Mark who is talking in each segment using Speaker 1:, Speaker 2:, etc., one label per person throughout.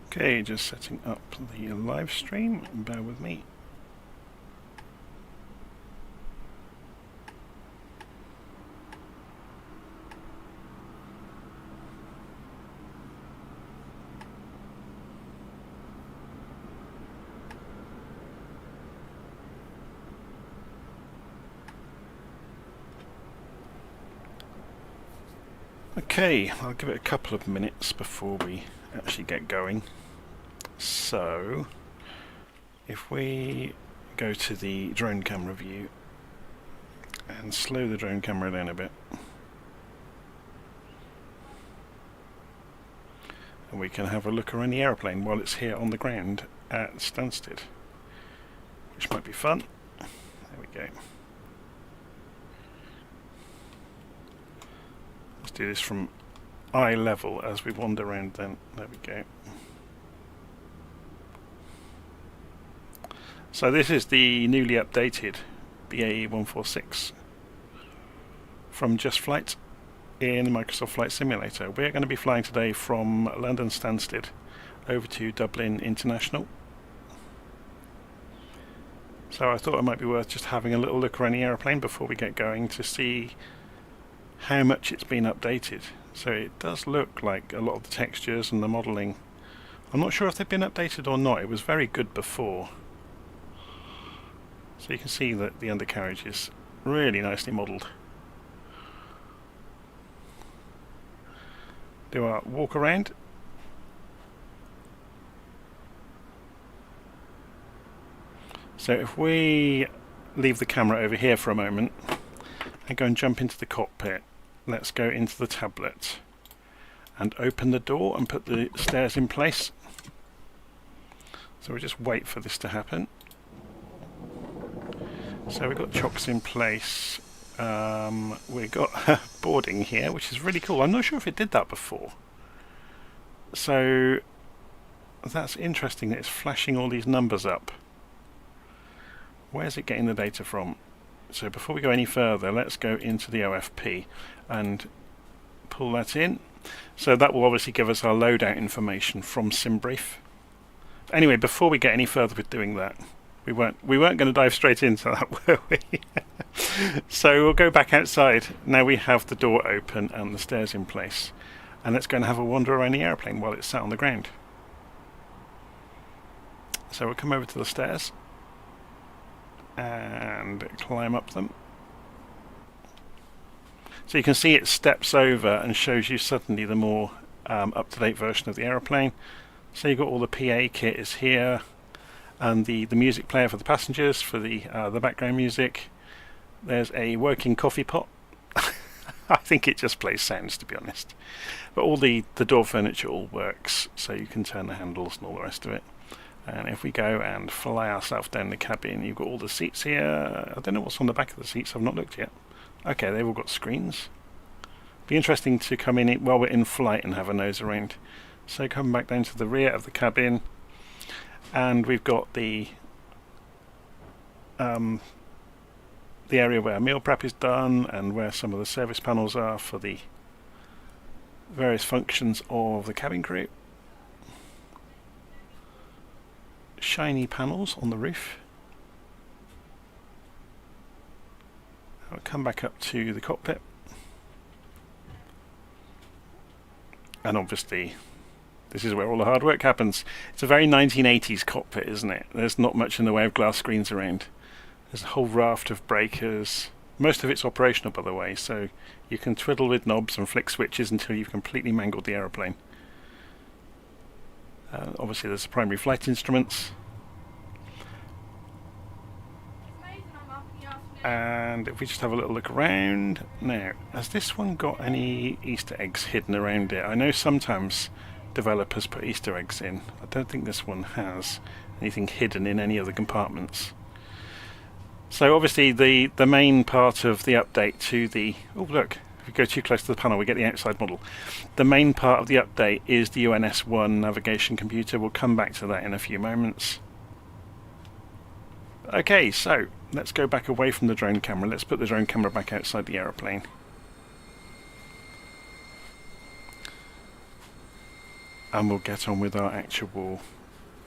Speaker 1: Okay, just setting up the live stream. Bear with me. Okay, I'll give it a couple of minutes before we actually get going. So, if we go to the drone camera view and slow the drone camera down a bit, and we can have a look around the aeroplane while it's here on the ground at Stansted, which might be fun. There we go. Let's do this from eye level as we wander around then. There we go. So this is the newly updated BAe146 from Just Flight in Microsoft Flight Simulator. We're going to be flying today from London Stansted over to Dublin International. So I thought it might be worth just having a little look around the aeroplane before we get going to see how much it's been updated. So it does look like a lot of the textures and the modelling, I'm not sure if they've been updated or not. It was very good before. So you can see that the undercarriage is really nicely modelled. Do our walk around. So if we leave the camera over here for a moment and go and jump into the cockpit, let's go into the tablet and open the door and put the stairs in place. So we'll just wait for this to happen. So we've got chocks in place. We've got boarding here, which is really cool. I'm not sure if it did that before. So that's interesting that it's flashing all these numbers up. Where's it getting the data from? So before we go any further, let's go into the OFP and pull that in. So that will obviously give us our loadout information from Simbrief. Anyway, before we get any further with doing that, we weren't going to dive straight into that, were we? So we'll go back outside. Now we have the door open and the stairs in place. And let's go and have a wander around the airplane while it's sat on the ground. So we'll come over to the stairs and climb up them. So you can see it steps over and shows you suddenly the more up-to-date version of the aeroplane. So you've got all the PA kit is here, and the music player for the passengers, for the background music. There's a working coffee pot. I think it just plays sounds, to be honest. But all the door furniture all works, so you can turn the handles and all the rest of it. And if we go and fly ourselves down the cabin, you've got all the seats here. I don't know what's on the back of the seats, I've not looked yet. Okay, they've all got screens. Be interesting to come in while we're in flight and have a nose around. So come back down to the rear of the cabin, and we've got the area where meal prep is done and where some of the service panels are for the various functions of the cabin crew. Shiny panels on the roof. I'll come back up to the cockpit, and obviously this is where all the hard work happens. It's a very 1980s cockpit, isn't it? There's not much in the way of glass screens around. There's a whole raft of breakers. Most of it's operational, by the way, so you can twiddle with knobs and flick switches until you've completely mangled the aeroplane. Obviously there's the primary flight instruments. And if we just have a little look around. Now, has this one got any Easter eggs hidden around it? I know sometimes developers put Easter eggs in. I don't think this one has anything hidden in any of the compartments. So obviously the main part of the update to the... Oh look, if we go too close to the panel we get the outside model. The main part of the update is the UNS-1 navigation computer. We'll come back to that in a few moments. Okay, so let's go back away from the drone camera. Let's put the drone camera back outside the aeroplane. and we'll get on with our actual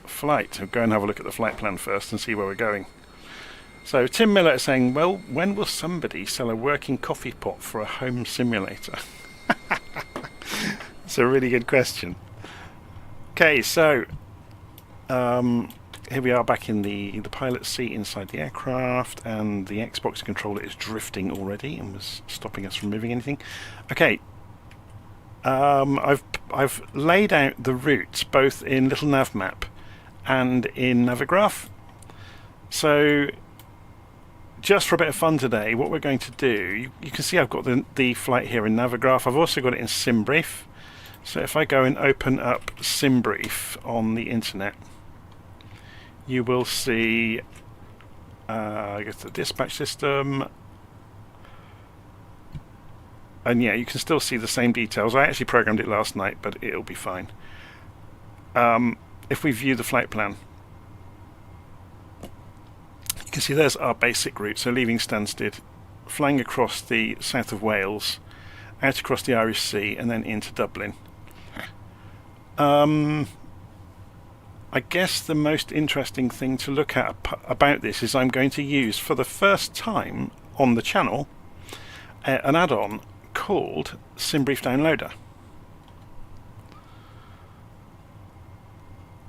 Speaker 1: flight. We'll go and have a look at the flight plan first and see where we're going. So Tim Miller is saying, well, when will somebody sell a working coffee pot for a home simulator? It's a really good question. Okay, so here we are back in the pilot's seat inside the aircraft, and the Xbox controller is drifting already and was stopping us from moving anything. Okay, I've laid out the routes both in LittleNavMap and in Navigraph. So just for a bit of fun today, what we're going to do, you can see I've got the flight here in Navigraph. I've also got it in Simbrief. So if I go and open up Simbrief on the internet, you will see I go to the dispatch system, and yeah, you can still see the same details. I actually programmed it last night, but it'll be fine. If we view the flight plan, you can see there's our basic route. So leaving Stansted, flying across the south of Wales, out across the Irish Sea, and then into Dublin. I guess the most interesting thing to look at about this is I'm going to use for the first time on the channel an add-on called Simbrief Downloader.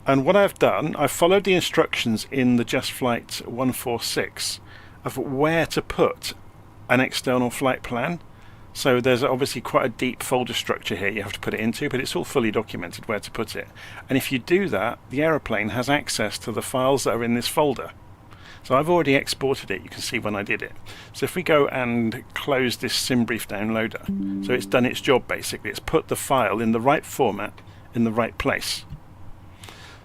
Speaker 1: And what I've done, I've followed the instructions in the Just Flight 146 of where to put an external flight plan. So there's obviously quite a deep folder structure here you have to put it into, but it's all fully documented where to put it. And if you do that, the aeroplane has access to the files that are in this folder. So I've already exported it, you can see when I did it. So if we go and close this Simbrief downloader, so it's done its job basically, it's put the file in the right format, in the right place.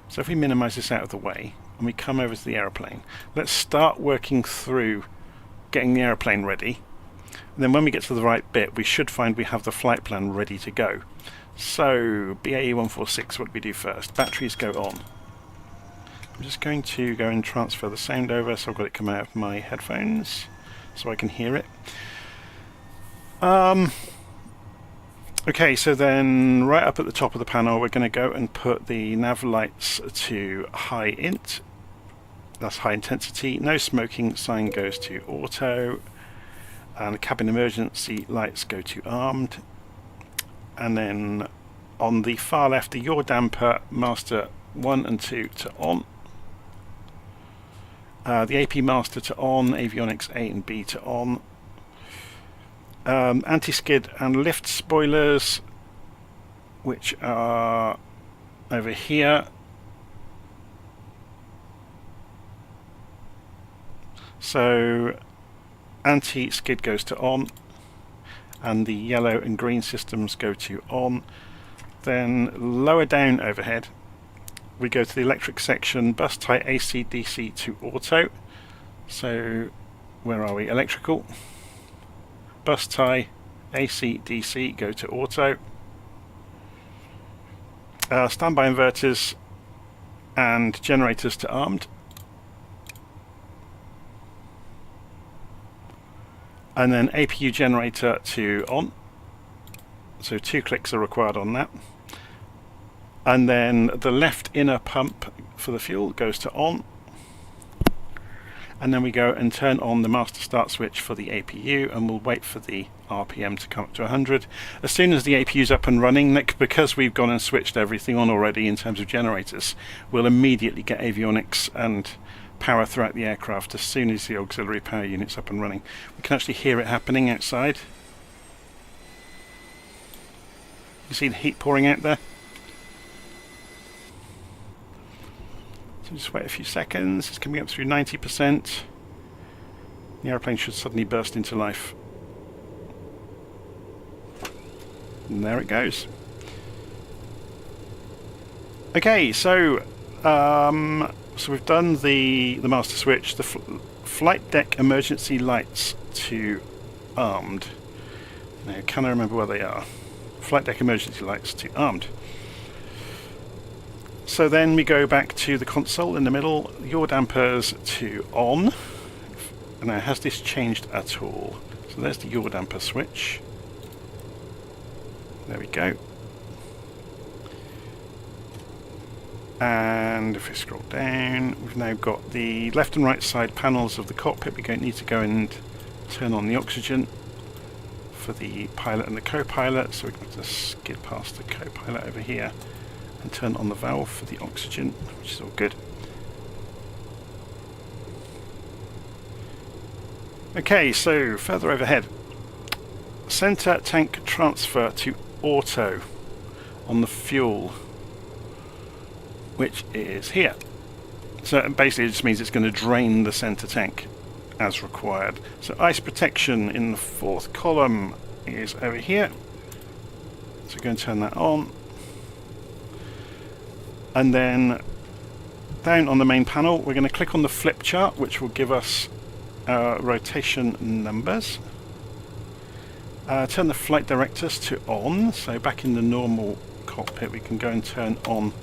Speaker 1: So if we minimize this out of the way, and we come over to the aeroplane, let's start working through getting the aeroplane ready. And then when we get to the right bit, we should find we have the flight plan ready to go. So, BAe146, what do we do first? Batteries go on. I'm just going to go and transfer the sound over, so I've got it come out of my headphones, so I can hear it. Okay, so then right up at the top of the panel, we're going to go and put the nav lights to high int. That's high intensity. No smoking sign goes to auto. And the cabin emergency lights go to armed. And then on the far left, the yaw damper master 1 and 2 to on. The AP master to on, avionics A and B to on. Anti-skid and lift spoilers, which are over here. So anti-skid goes to on, and the yellow and green systems go to on. Then lower down overhead, we go to the electric section, bus tie AC DC to auto. So where are we? Electrical, bus tie AC DC go to auto. Standby inverters and generators to armed. And then APU generator to on. So 2 clicks are required on that. And then the left inner pump for the fuel goes to on. And then we go and turn on the master start switch for the APU, and we'll wait for the RPM to come up to 100. As soon as the APU is up and running, because we've gone and switched everything on already in terms of generators, we'll immediately get avionics and power throughout the aircraft as soon as the auxiliary power unit's up and running. We can actually hear it happening outside. You see the heat pouring out there? So just wait a few seconds. It's coming up through 90%. The airplane should suddenly burst into life. And there it goes. Okay, so we've done the master switch, the flight deck emergency lights to armed. Now, can I remember where they are? Flight deck emergency lights to armed. So then we go back to the console in the middle, yaw dampers to on. Now, has this changed at all? So there's the yaw damper switch. There we go. And if we scroll down, we've now got the left and right side panels of the cockpit. We don't need to go and turn on the oxygen for the pilot and the co-pilot, so we can just skid past the co-pilot over here and turn on the valve for the oxygen, which is all good. Okay, so further overhead, center tank transfer to auto on the fuel, which is here. So basically it just means it's going to drain the center tank as required. So ice protection in the fourth column is over here. So we're going to turn that on. And then down on the main panel we're going to click on the flip chart, which will give us our rotation numbers. Turn the flight directors to on. So back in the normal cockpit we can go and turn on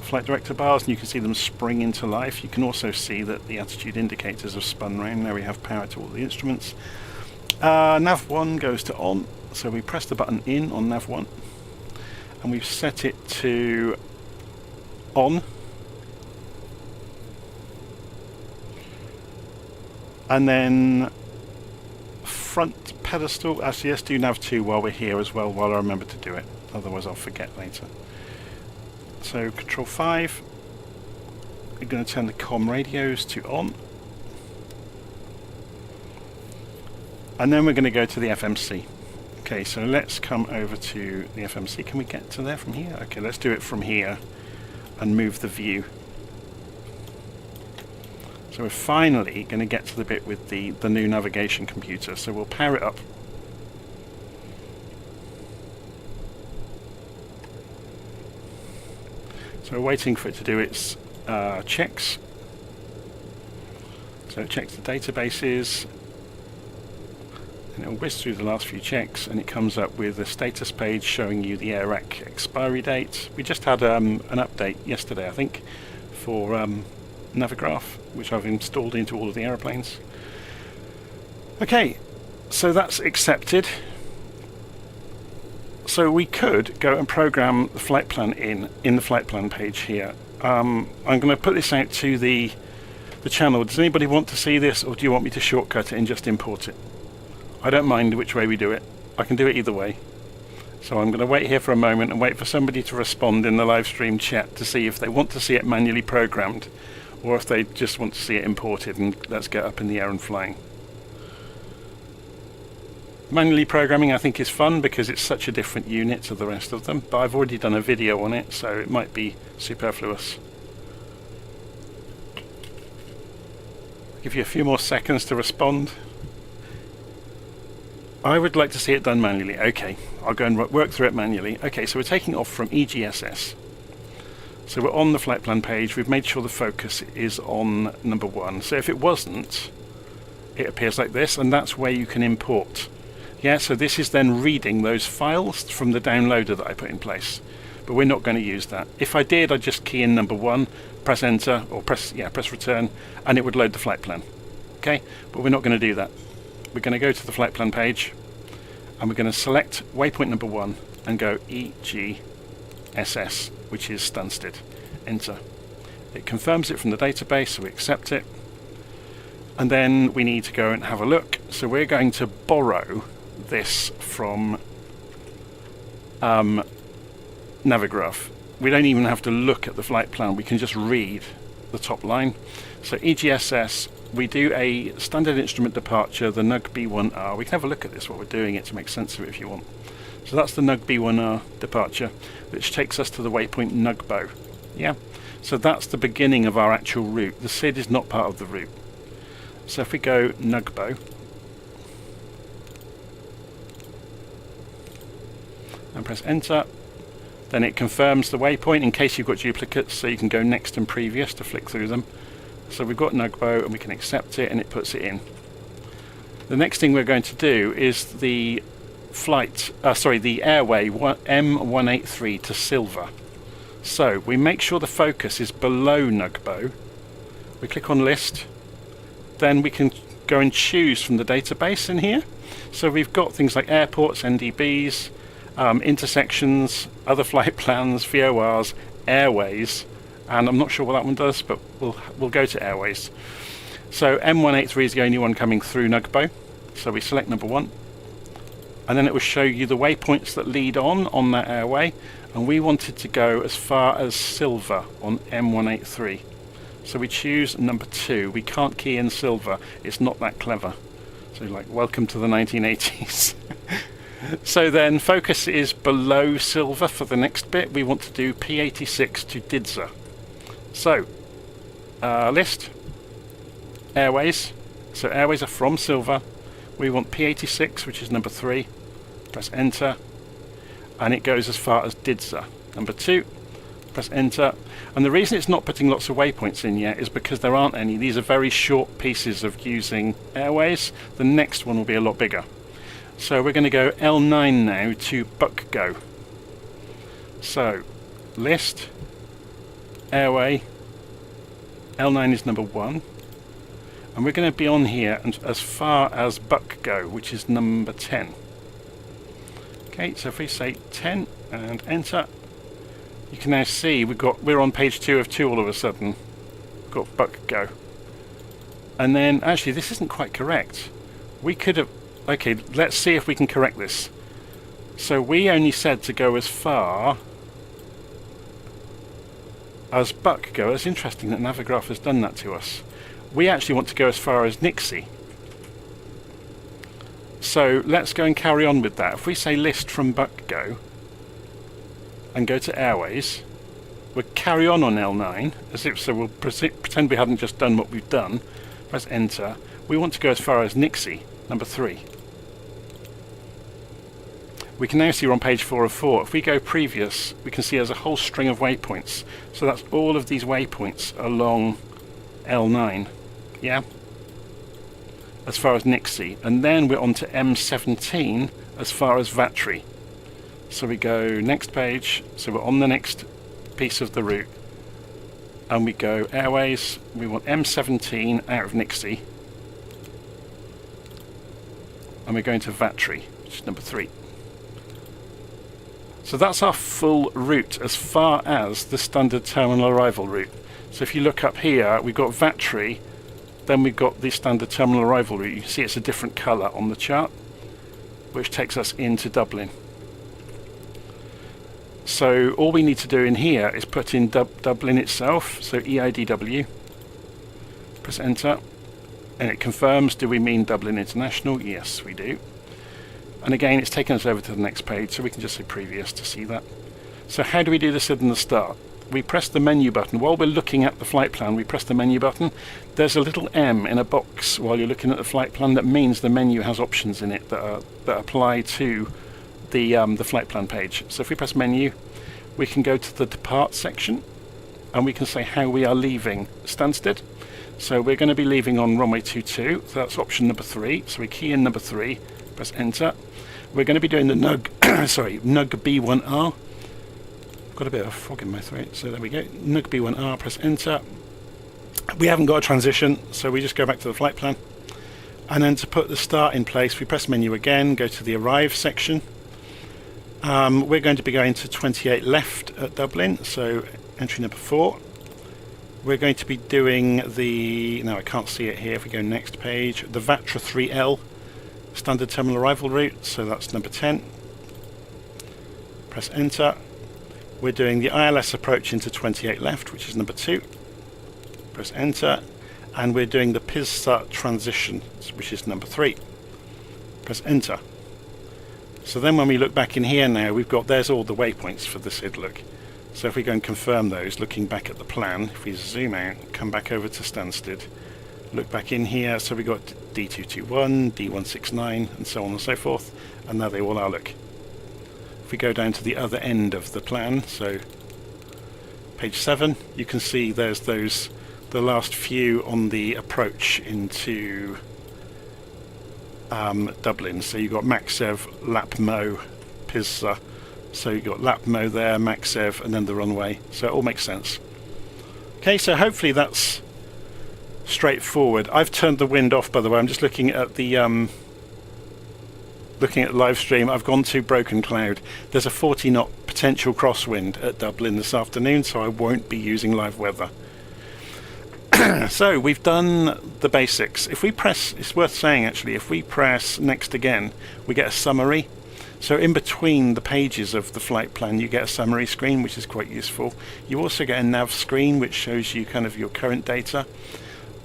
Speaker 1: flight director bars, and you can see them spring into life. You can also see that the attitude indicators have spun round. Now we have power to all the instruments. Nav 1 goes to on, so we press the button in on Nav 1 and we've set it to on, and then front pedestal. Actually, let's do Nav 2 while we're here as well, while I remember to do it, otherwise I'll forget later. So Control 5, we're going to turn the comm radios to on, and then we're going to go to the FMC. Okay, so let's come over to the FMC. Can we get to there from here? Okay, let's do it from here and move the view. So we're finally going to get to the bit with the new navigation computer, so we'll power it up. So we're waiting for it to do its checks. So it checks the databases, and it'll whiz through the last few checks, and it comes up with a status page showing you the AirRack expiry date. We just had an update yesterday, I think, for Navigraph, which I've installed into all of the aeroplanes. Okay, so that's accepted. So we could go and program the flight plan in the flight plan page here. I'm going to put this out to the channel. Does anybody want to see this, or do you want me to shortcut it and just import it? I don't mind which way we do it. I can do it either way. So I'm going to wait here for a moment and wait for somebody to respond in the live stream chat to see if they want to see it manually programmed, or if they just want to see it imported, and let's get up in the air and flying. Manually programming I think is fun because it's such a different unit to the rest of them, but I've already done a video on it, so it might be superfluous. I'll give you a few more seconds to respond. I would like to see it done manually. Okay, I'll go and work through it manually. Okay, so we're taking off from EGSS. So we're on the flight plan page. We've made sure the focus is on number 1. So if it wasn't, it appears like this, and that's where you can import. Yeah, so this is then reading those files from the downloader that I put in place, but we're not going to use that. If I did, I'd just key in number 1, press enter, or press return, and it would load the flight plan. Okay, but we're not going to do that. We're going to go to the flight plan page, and we're going to select waypoint number 1 and go EGSS, which is Stansted. Enter. It confirms it from the database, so we accept it. And then we need to go and have a look. So we're going to borrow this from Navigraph. We don't even have to look at the flight plan, we can just read the top line. So EGSS, we do a standard instrument departure, the NUG BAe1R. We can have a look at this while we're doing it to make sense of it if you want. So that's the NUG BAe1R departure, which takes us to the waypoint NUGBO. Yeah, so that's the beginning of our actual route. The SID is not part of the route. So if we go NUGBO, and press enter, then it confirms the waypoint in case you've got duplicates, so you can go next and previous to flick through them. So we've got NUGBO and we can accept it, and it puts it in. The next thing we're going to do is the the airway M183 to Silver. So we make sure the focus is below NUGBO. We click on list, then we can go and choose from the database in here. So we've got things like airports, NDBs, intersections, other flight plans, VORs, airways, and I'm not sure what that one does, but we'll go to airways. So M183 is the only one coming through Nugbo, so we select number 1, and then it will show you the waypoints that lead on that airway, and we wanted to go as far as Silver on M183. So we choose number 2. We can't key in Silver, it's not that clever. So like, welcome to the 1980s. So then focus is below Silver for the next bit. We want to do P86 to Didza. So, list, airways. So airways are from Silver. We want P86, which is number 3. Press enter, and it goes as far as Didza. Number 2, press enter. And the reason it's not putting lots of waypoints in yet is because there aren't any. These are very short pieces of using airways. The next one will be a lot bigger. So we're going to go L9 now to Buckgo. So, list, airway, L9 is number 1. And we're going to be on here and as far as Buckgo, which is number 10. Okay, so if we say 10 and enter, you can now see we're on page 2 of 2 all of a sudden. We've got Buckgo. And then, actually, this isn't quite correct. We could have... Okay, let's see if we can correct this. So we only said to go as far as Buckgo. It's interesting that Navigraph has done that to us. We actually want to go as far as Nixie. So let's go and carry on with that. If we say list from Buckgo and go to airways, we'll carry on L9 as if so. We'll pretend we hadn't just done what we've done. Press enter. We want to go as far as Nixie, number 3. We can now see we're on page 4 of 4. If we go previous, we can see there's a whole string of waypoints. So that's all of these waypoints along L9. Yeah? As far as Nixie. And then we're on to M17 as far as Vatry. So we go next page. So we're on the next piece of the route. And we go airways. We want M17 out of Nixie. And we're going to Vatry, which is number 3. So that's our full route as far as the standard terminal arrival route. So if you look up here, we've got Vatry, then we've got the standard terminal arrival route. You can see it's a different colour on the chart, which takes us into Dublin. So all we need to do in here is put in Dublin itself, so EIDW, press enter, and it confirms, do we mean Dublin International? Yes, we do. And again, it's taken us over to the next page, so we can just say previous to see that. So how do we do this in the start? We press the menu button. While we're looking at the flight plan, we press the menu button. There's a little M in a box while you're looking at the flight plan. That means the menu has options in it that apply to the flight plan page. So if we press menu, we can go to the depart section, and we can say how we are leaving Stansted. So we're going to be leaving on runway 22. So that's option number 3. So we key in number 3, press enter. We're going to be doing the NUG, sorry, NUG B1R. Got a bit of a frog in my throat, so there we go. NUG B1R, press enter. We haven't got a transition, so we just go back to the flight plan. And then to put the start in place, we press menu again, go to the arrive section. We're going to be going to 28 left at Dublin, so entry number 4. We're going to be doing the, no I can't see it here, if we go next page, the Vatra 3L standard terminal arrival route, so that's number 10. Press enter. We're doing the ILS approach into 28 left, which is number 2. Press enter. And we're doing the PISSA transition, which is number 3. Press enter. So then when we look back in here now, there's all the waypoints for the SID look. So if we go and confirm those, looking back at the plan, if we zoom out, come back over to Stansted, look back in here, so we got D221, D169, and so on and so forth, and now they all are, look. If we go down to the other end of the plan, so page 7, you can see there's the last few on the approach into Dublin. So you've got Maxev, Lapmo, Pisa. So you've got Lapmo there, Maxev, and then the runway. So it all makes sense. Okay, so hopefully that's straightforward. I've turned the wind off, by the way. I'm just looking at the live stream. I've gone to Broken Cloud. There's a 40 knot potential crosswind at Dublin this afternoon, so I won't be using live weather. So we've done the basics. If we press, it's worth saying actually, if we press next again, we get a summary. So in between the pages of the flight plan, you get a summary screen, which is quite useful. You also get a nav screen, which shows you kind of your current data.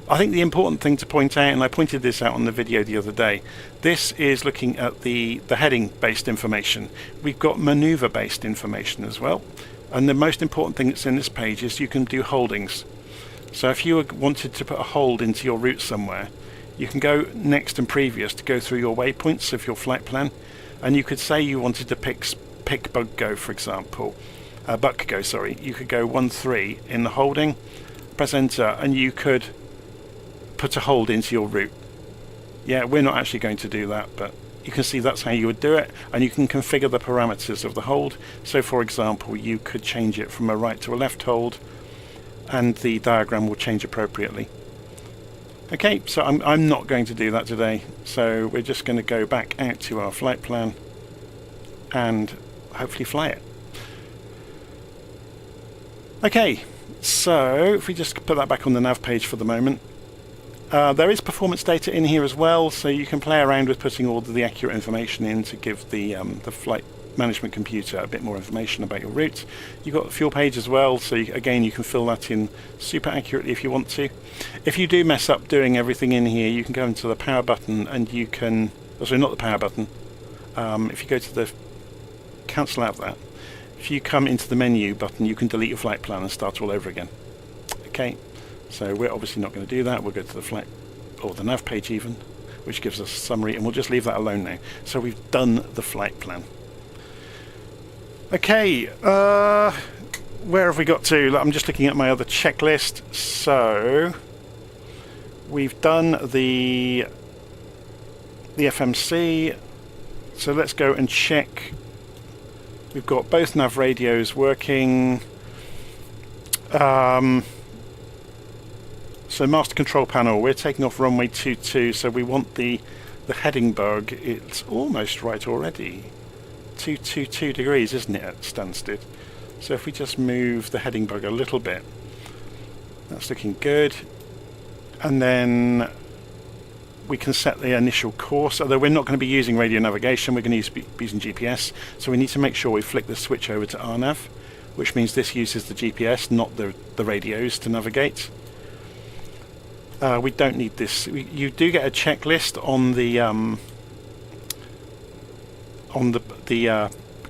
Speaker 1: I think the important thing to point out, and I pointed this out on the video the other day, this is looking at the heading-based information. We've got maneuver-based information as well. And the most important thing that's in this page is you can do holdings. So if you wanted to put a hold into your route somewhere, you can go next and previous to go through your waypoints of your flight plan, and you could say you wanted to pick bug go, for example, buck go, sorry. You could go 1-3 in the holding, press enter, and you could put a hold into your route. Yeah, we're not actually going to do that, but you can see that's how you would do it, and you can configure the parameters of the hold. So for example, you could change it from a right to a left hold, and the diagram will change appropriately. Okay, so I'm not going to do that today, so we're just going to go back out to our flight plan and hopefully fly it. Okay, so if we just put that back on the nav page for the moment, there is performance data in here as well, so you can play around with putting all the accurate information in to give the flight management computer a bit more information about your route. You've got the fuel page as well, so again you can fill that in super accurately if you want to. If you do mess up doing everything in here, you can go into the power button and you can, sorry, not the power button, if you go to the, cancel out that, if you come into the menu button, you can delete your flight plan and start all over again. Okay, so we're obviously not going to do that. We'll go to the flight, or the nav page even, which gives us a summary, and we'll just leave that alone now. So we've done the flight plan. Okay, where have we got to? I'm just looking at my other checklist. So we've done the FMC. So let's go and check. We've got both nav radios working. So master control panel, we're taking off runway 22, so we want the heading bug. It's almost right already. 222 degrees, isn't it, at Stansted? So if we just move the heading bug a little bit, that's looking good. And then we can set the initial course, although we're not going to be using radio navigation, we're going to be using GPS. So we need to make sure we flick the switch over to RNAV, which means this uses the GPS, not the radios to navigate. We don't need this. You do get a checklist on the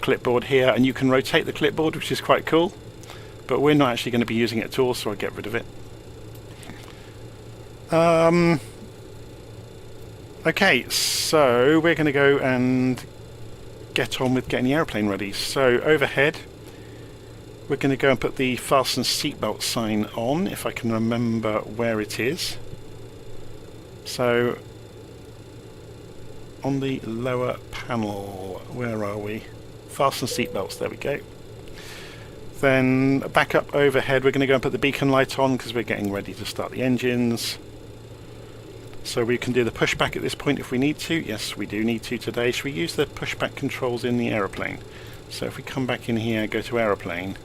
Speaker 1: clipboard here, and you can rotate the clipboard, which is quite cool, but we're not actually going to be using it at all, so I'll get rid of it. Okay, so we're going to go and get on with getting the aeroplane ready. So overhead, we're going to go and put the fasten seatbelt sign on, if I can remember where it is. So on the lower panel, where are we? Fasten seatbelts, there we go. Then back up overhead, we're going to go and put the beacon light on because we're getting ready to start the engines. So we can do the pushback at this point if we need to. Yes, we do need to today. Should we use the pushback controls in the aeroplane? So if we come back in here, go to aeroplane.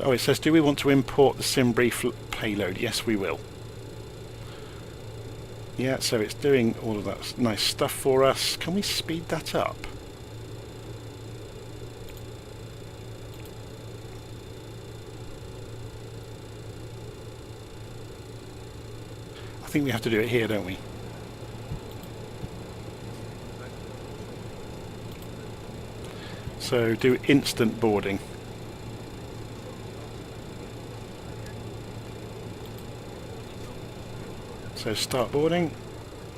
Speaker 1: Oh, it says, do we want to import the Simbrief payload? Yes, we will. Yeah, so it's doing all of that nice stuff for us. Can we speed that up? I think we have to do it here, don't we? So do instant boarding. So start boarding,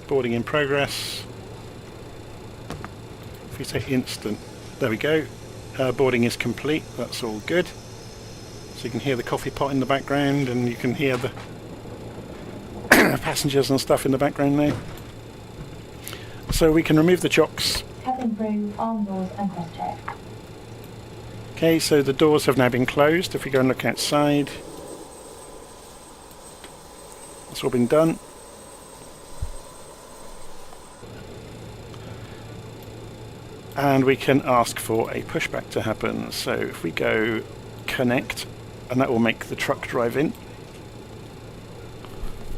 Speaker 1: boarding in progress. If we say instant, there we go. Boarding is complete, that's all good. So you can hear the coffee pot in the background, and you can hear the passengers and stuff in the background now. So we can remove the chocks.
Speaker 2: Cabin crew, arm doors and cross check.
Speaker 1: Okay, so the doors have now been closed. If we go and look outside, that's all been done. And we can ask for a pushback to happen. So if we go connect, and that will make the truck drive in.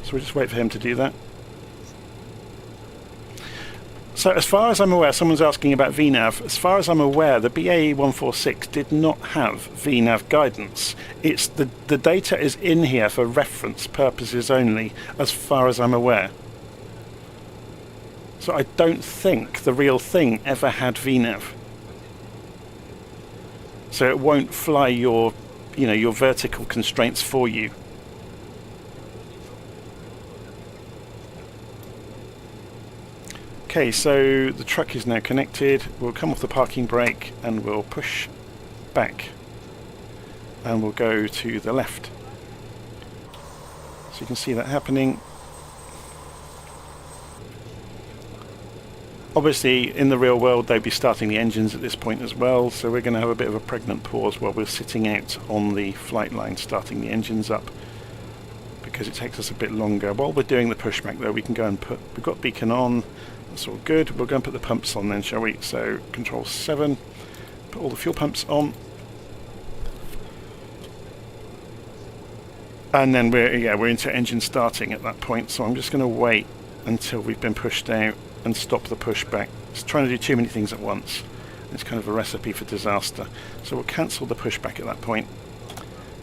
Speaker 1: So we'll just wait for him to do that. So as far as I'm aware, someone's asking about VNav. As far as I'm aware, the BAe146 did not have VNav guidance. It's the data is in here for reference purposes only, as far as I'm aware. So I don't think the real thing ever had VNav. So it won't fly your, your vertical constraints for you. Okay, so the truck is now connected. We'll come off the parking brake and we'll push back. And we'll go to the left. So you can see that happening. Obviously, in the real world, they'd be starting the engines at this point as well, so we're going to have a bit of a pregnant pause while we're sitting out on the flight line starting the engines up, because it takes us a bit longer. While we're doing the pushback, though, we can go and we've got beacon on, that's all good. We'll go and put the pumps on then, shall we? So, Control 7, put all the fuel pumps on. And then we're into engine starting at that point, so I'm just going to wait until we've been pushed out and stop the pushback. It's trying to do too many things at once. It's kind of a recipe for disaster. So we'll cancel the pushback at that point,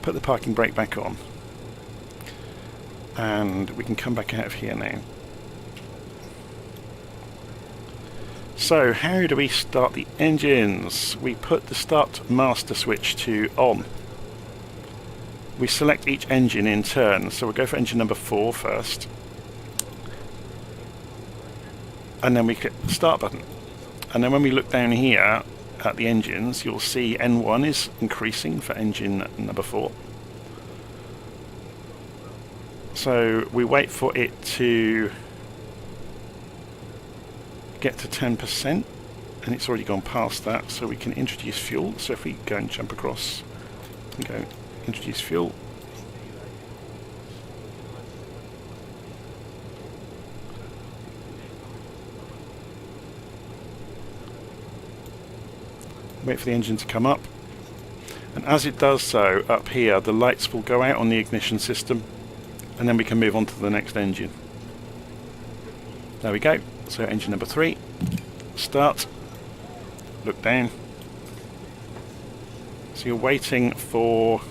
Speaker 1: put the parking brake back on, and we can come back out of here now. So how do we start the engines? We put the start master switch to on. We select each engine in turn, so we'll go for engine number 4 first. And then we click the start button. And then when we look down here at the engines, you'll see N1 is increasing for engine number 4. So we wait for it to get to 10%, and it's already gone past that, so we can introduce fuel. So if we go and jump across and go introduce fuel. Wait for the engine to come up, and as it does so, up here the lights will go out on the ignition system, and then we can move on to the next engine. There we go. So engine number 3, start, look down. So you're waiting for,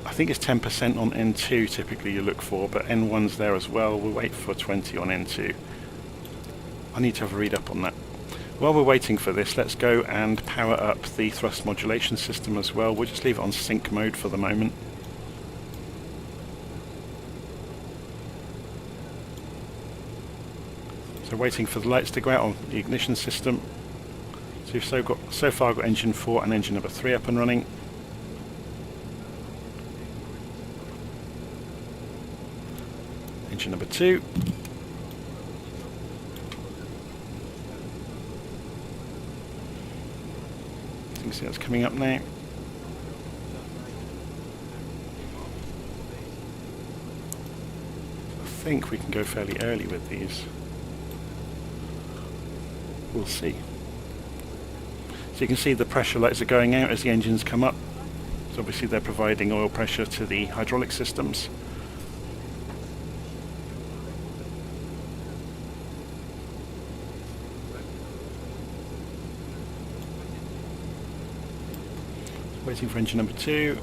Speaker 1: I think it's 10% on N2 typically you look for, but N1's there as well. We'll wait for 20 on N2. I need to have a read up on that. While we're waiting for this, let's go and power up the thrust modulation system as well. We'll just leave it on sync mode for the moment. So waiting for the lights to go out on the ignition system. So we've so far got engine 4 and engine number 3 up and running. Engine number 2. You can see that's coming up now. I think we can go fairly early with these. We'll see. So you can see the pressure lights are going out as the engines come up. So obviously they're providing oil pressure to the hydraulic systems. Waiting for engine number 2.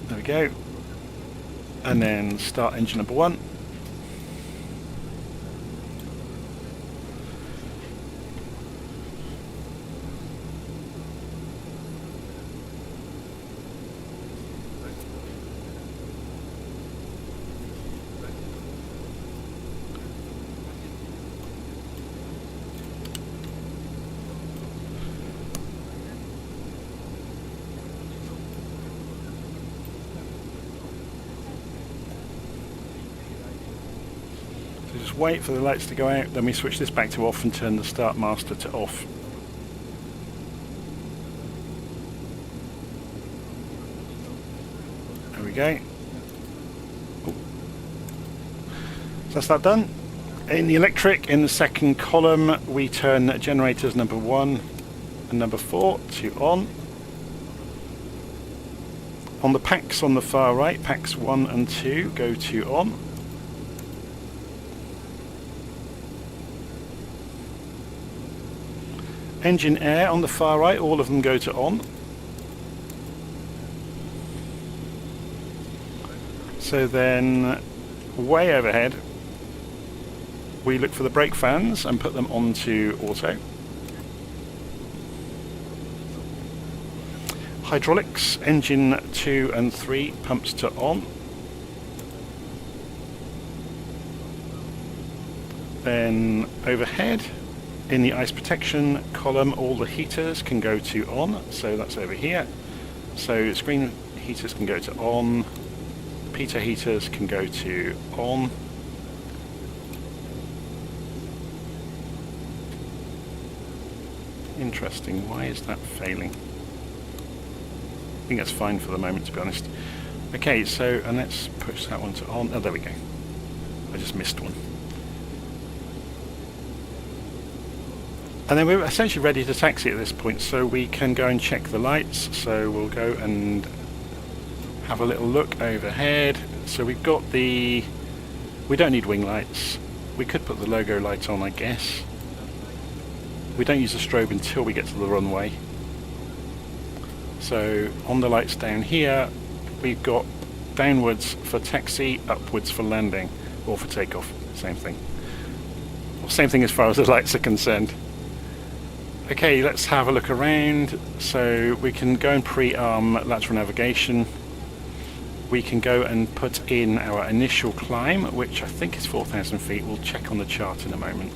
Speaker 1: There we go. And then start engine number 1. Just wait for the lights to go out, then we switch this back to off and turn the start master to off. There we go. Oh. So that's that done. In the electric, in the second column, we turn generators number 1 and number 4 to on. On the packs on the far right, packs 1 and 2 go to on. Engine air on the far right, all of them go to on. So then, way overhead, we look for the brake fans and put them onto auto. Hydraulics, engine 2 and 3, pumps to on. Then overhead, in the ice protection column, all the heaters can go to on, so that's over here. So screen heaters can go to on, pitot heaters can go to on. Interesting, why is that failing? I think that's fine for the moment, to be honest. Okay, so, and let's push that one to on. Oh, there we go. I just missed one. And then we're essentially ready to taxi at this point, so we can go and check the lights. So we'll go and have a little look overhead. So we've got the... we don't need wing lights. We could put the logo light on, I guess. We don't use a strobe until we get to the runway. So on the lights down here, we've got downwards for taxi, upwards for landing, or for takeoff, same thing. Well, same thing as far as the lights are concerned. Okay, let's have a look around. So we can go and pre-arm lateral navigation. We can go and put in our initial climb, which I think is 4,000 feet. We'll check on the chart in a moment.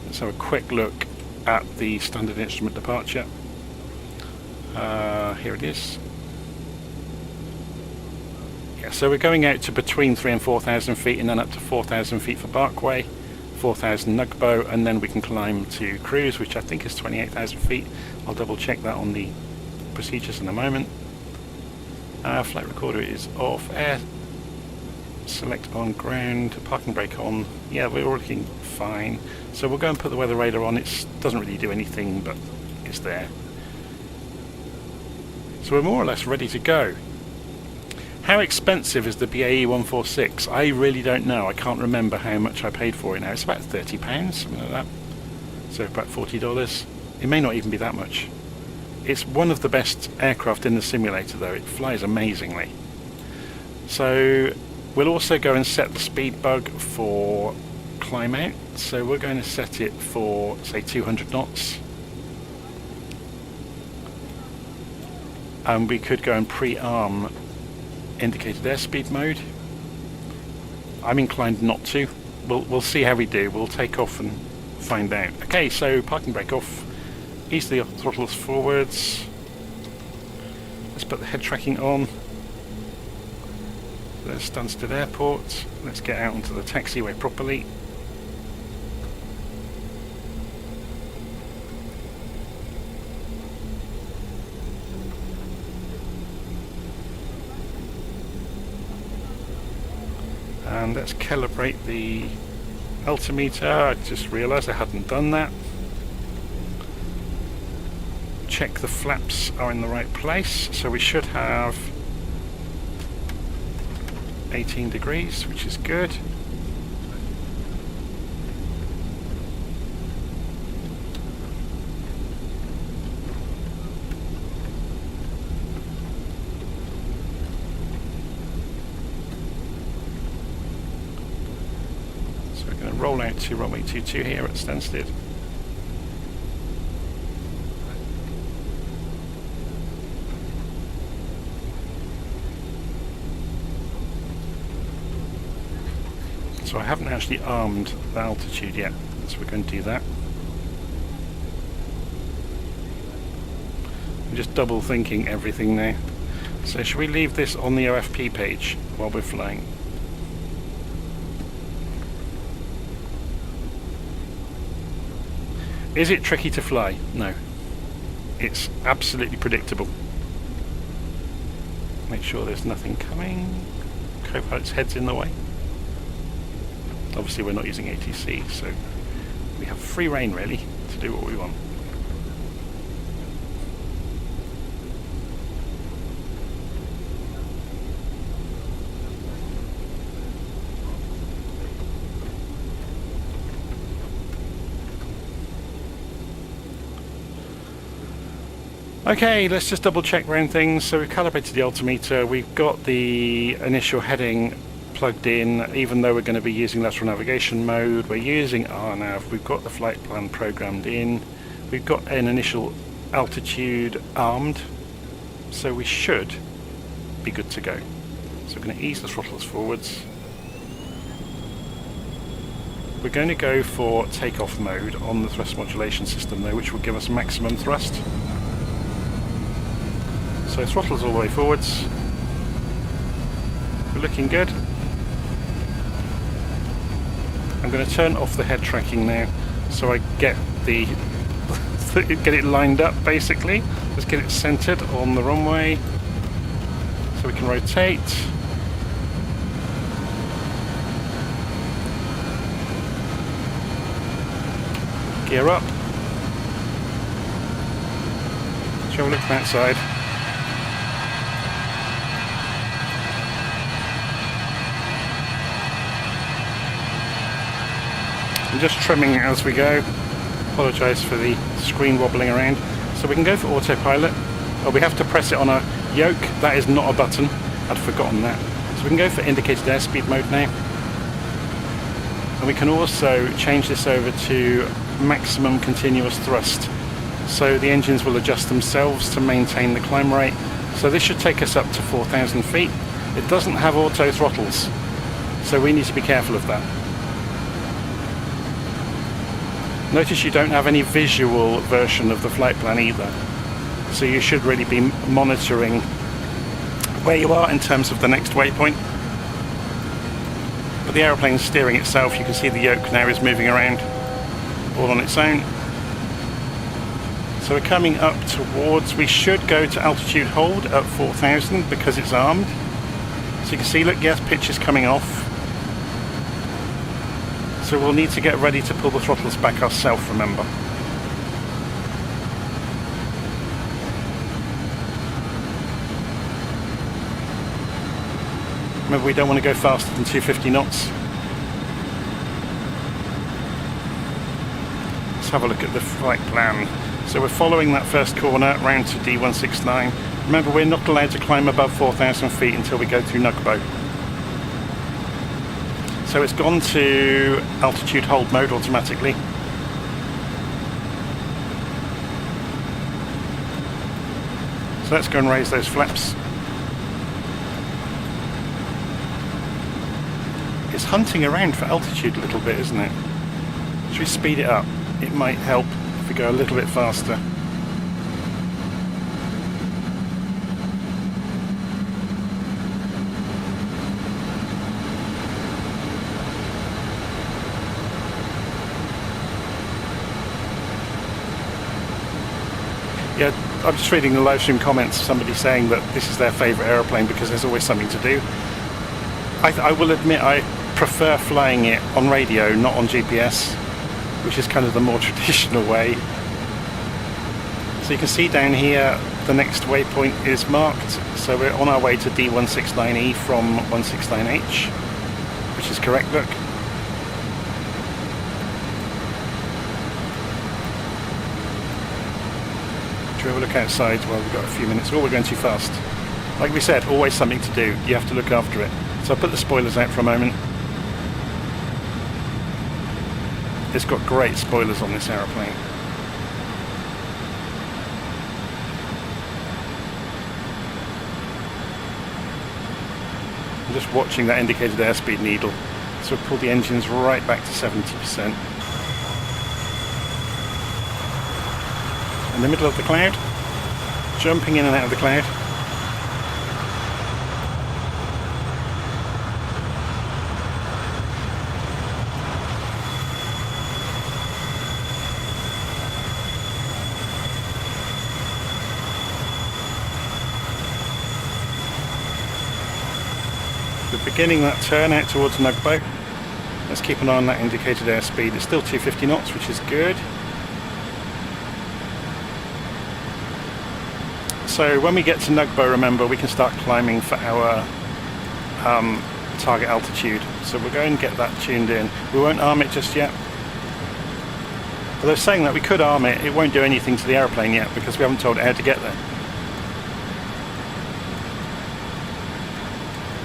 Speaker 1: Let's have a quick look at the standard instrument departure. Here it is. Yeah, so we're going out to between 3,000 and 4,000 feet, and then up to 4,000 feet for Barkway, 4,000 Nugbo, and then we can climb to cruise, which I think is 28,000 feet. I'll double check that on the procedures in a moment. Flight recorder is off. Air select on ground. Parking brake on. Yeah, we're working fine. So we'll go and put the weather radar on. It doesn't really do anything, but it's there. So we're more or less ready to go. How expensive is the BAe146? I really don't know. I can't remember how much I paid for it now. It's about £30, something like that. So about $40. It may not even be that much. It's one of the best aircraft in the simulator though. It flies amazingly. So we'll also go and set the speed bug for climb out. So we're going to set it for, say, 200 knots. And we could go and pre-arm indicated airspeed mode. I'm inclined not to. We'll see how we do. We'll take off and find out. Okay, so parking brake off. Ease the throttles forwards. Let's put the head tracking on. There's Stansted Airport. Let's get out onto the taxiway properly. And let's calibrate the altimeter. I just realised I hadn't done that. Check the flaps are in the right place. So we should have 18 degrees, which is good. Roll out to runway 22 here at Stansted. So I haven't actually armed the altitude yet, so we're going to do that. I'm just double thinking everything now. So should we leave this on the OFP page while we're flying? Is it tricky to fly? No. It's absolutely predictable. Make sure there's nothing coming. co-pilot's head's in the way. Obviously we're not using ATC, so we have free rein really to do what we want. Okay, let's just double check around things. So we've calibrated the altimeter, we've got the initial heading plugged in, even though we're going to be using lateral navigation mode, we're using RNAV, we've got the flight plan programmed in, we've got an initial altitude armed, so we should be good to go. So we're going to ease the throttles forwards. We're going to go for takeoff mode on the thrust modulation system though, which will give us maximum thrust. So throttles all the way forwards. We're looking good. I'm going to turn off the head tracking now, so I get the get it lined up basically. Let's get it centered on the runway, so we can rotate. Gear up. Let's have a look at that side. I'm just trimming it as we go. Apologise for the screen wobbling around. So we can go for autopilot. Oh, we have to press it on a yoke. That is not a button. I'd forgotten that. So we can go for indicated airspeed mode now. And we can also change this over to maximum continuous thrust. So the engines will adjust themselves to maintain the climb rate. So this should take us up to 4,000 feet. It doesn't have auto throttles, so we need to be careful of that. Notice you don't have any visual version of the flight plan either, so you should really be monitoring where you are in terms of the next waypoint. But the aeroplane's steering itself. You can see the yoke now is moving around all on its own. So we're coming up towards, we should go to altitude hold at 4,000 because it's armed. So you can see, look, yes, pitch is coming off. So we'll need to get ready to pull the throttles back ourselves, remember. Remember, we don't want to go faster than 250 knots. Let's have a look at the flight plan. So we're following that first corner round to D169. Remember, we're not allowed to climb above 4,000 feet until we go through Nugbo. So it's gone to altitude hold mode automatically. So let's go and raise those flaps. It's hunting around for altitude a little bit, isn't it? Should we speed it up? It might help if we go a little bit faster. Yeah, I'm just reading the live stream comments, somebody saying that this is their favourite aeroplane because there's always something to do. I will admit I prefer flying it on radio, not on GPS, which is kind of the more traditional way. So you can see down here the next waypoint is marked, so we're on our way to D169E from 169H, which is correct, look. Should we have a look outside? Well, we've got a few minutes. Oh, we're going too fast. Like we said, always something to do. You have to look after it. So I'll put the spoilers out for a moment. It's got great spoilers on this aeroplane. I'm just watching that indicated airspeed needle. So we'll pull the engines right back to 70%. In the middle of the cloud, jumping in and out of the cloud. We're beginning that turn out towards Nugboat. Let's keep an eye on that indicated airspeed. It's still 250 knots, which is good. So when we get to Nugboat, remember, we can start climbing for our target altitude. So we'll go and get that tuned in. We won't arm it just yet. Although saying that, we could arm it. It won't do anything to the aeroplane yet because we haven't told it how to get there.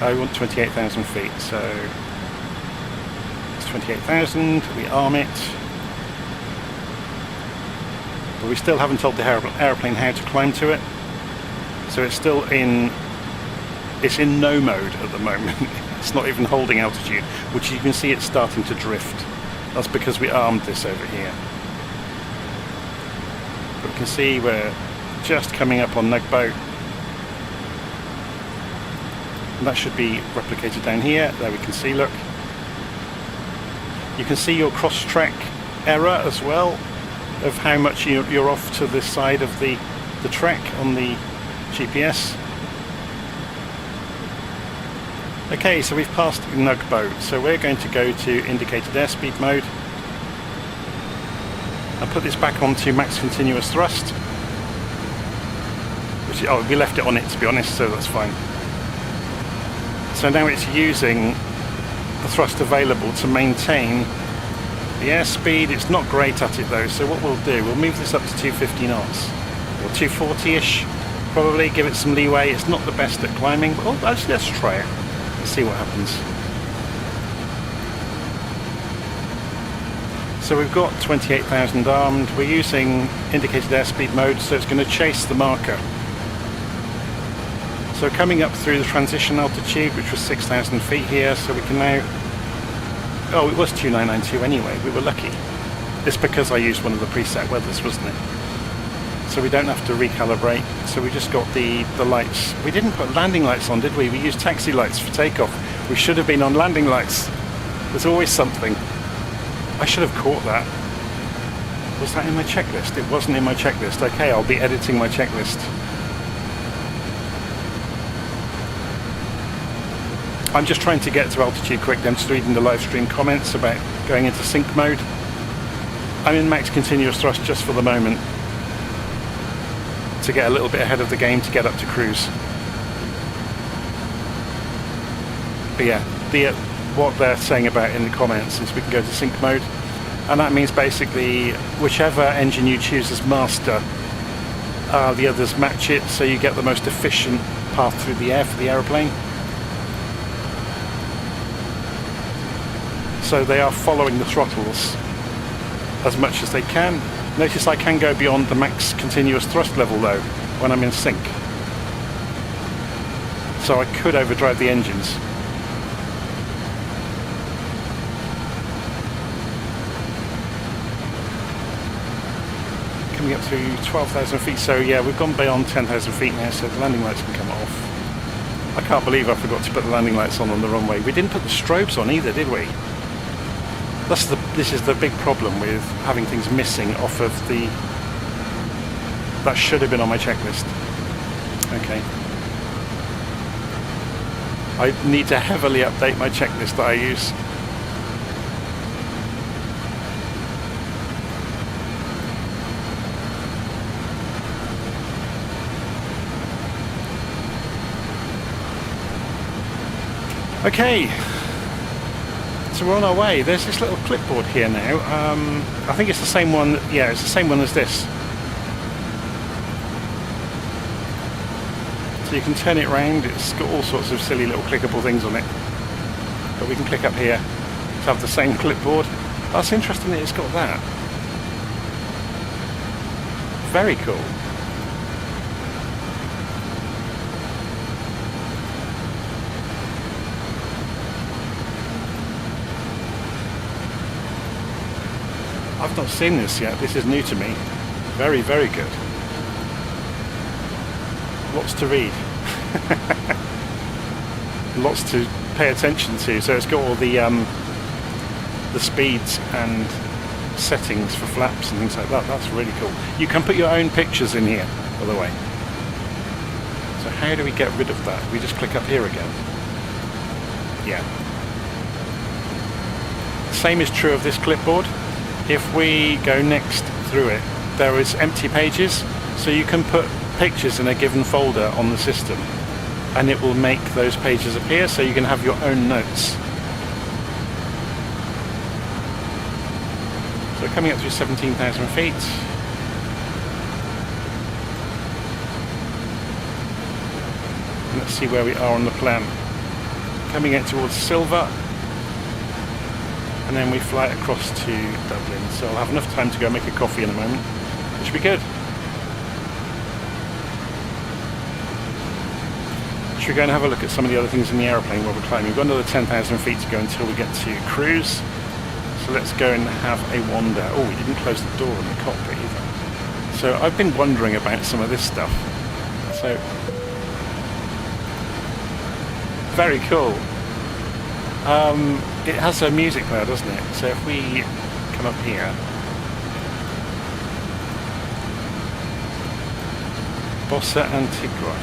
Speaker 1: We want 28,000 feet, so it's 28,000. We arm it. But we still haven't told the aeroplane how to climb to it. So it's still in no mode at the moment. It's not even holding altitude, which you can see it's starting to drift. That's because we armed this over here. But we can see we're just coming up on Nugboat. And that should be replicated down here. There we can see, look. You can see your cross-track error as well, of how much you're off to the side of the track on the GPS. Okay, so we've passed Nugboat, so we're going to go to indicated airspeed mode. I'll put this back onto max continuous thrust. Which, oh, we left it on it to be honest, so that's fine. So now it's using the thrust available to maintain the airspeed. It's not great at it though, so what we'll do, we'll move this up to 250 knots, or 240-ish, probably, give it some leeway. It's not the best at climbing, but actually let's try it. Let's see what happens. So we've got 28,000 armed. We're using indicated airspeed mode, so it's going to chase the marker. So coming up through the transition altitude, which was 6,000 feet here, so we can now... Oh, it was 2992 anyway, we were lucky. It's because I used one of the preset weathers, wasn't it? So we don't have to recalibrate. So we just got the lights. We didn't put landing lights on, did we? We used taxi lights for takeoff. We should have been on landing lights. There's always something. I should have caught that. Was that in my checklist? It wasn't in my checklist. Okay, I'll be editing my checklist. I'm just trying to get to altitude quickly. I'm just reading the live stream comments about going into sync mode. I'm in max continuous thrust just for the moment to get a little bit ahead of the game to get up to cruise. But yeah, what they're saying about in the comments is we can go to sync mode, and that means basically whichever engine you choose as master, the others match it, so you get the most efficient path through the air for the aeroplane. So they are following the throttles as much as they can. Notice I can go beyond the max continuous thrust level though when I'm in sync. So I could overdrive the engines. Coming up to 12,000 feet, so yeah, we've gone beyond 10,000 feet now, so the landing lights can come off. I can't believe I forgot to put the landing lights on the runway. We didn't put the strobes on either, did we? This is the big problem with having things missing off of the... That should have been on my checklist. Okay. I need to heavily update my checklist that I use. Okay. So we're on our way. There's this little clipboard here now. I think it's the same one. Yeah, it's the same one as this. So you can turn it round. It's got all sorts of silly little clickable things on it. But we can click up here to have the same clipboard. That's interesting that it's got that. Very cool. I've not seen this yet. This is new to me. Very, very good. Lots to read. Lots to pay attention to. So it's got all the speeds and settings for flaps and things like that. That's really cool. You can put your own pictures in here, by the way. So how do we get rid of that? We just click up here again. Yeah. Same is true of this clipboard. If we go next through it, there is empty pages, so you can put pictures in a given folder on the system and it will make those pages appear, so you can have your own notes. So coming up through 17,000 feet. And let's see where we are on the plan. Coming out towards Silver, and then we fly across to Dublin. So I'll have enough time to go make a coffee in a moment, which should be good. Should we go and have a look at some of the other things in the aeroplane while we're climbing? We've got another 10,000 feet to go until we get to cruise. So let's go and have a wander. Oh, we didn't close the door in the cockpit either. So I've been wondering about some of this stuff. So, very cool. It has a music player, doesn't it? So if we come up here, Bossa Antigua.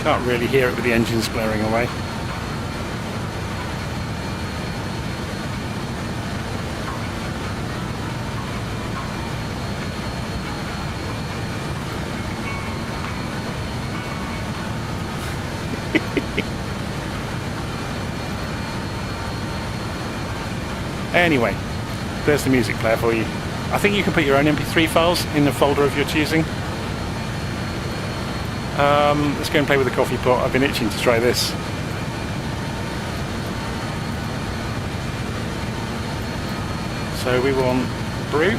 Speaker 1: Can't really hear it with the engines blaring away. Anyway, there's the music player for you. I think you can put your own MP3 files in the folder of your choosing. Let's go and play with the coffee pot. I've been itching to try this. So we want brew.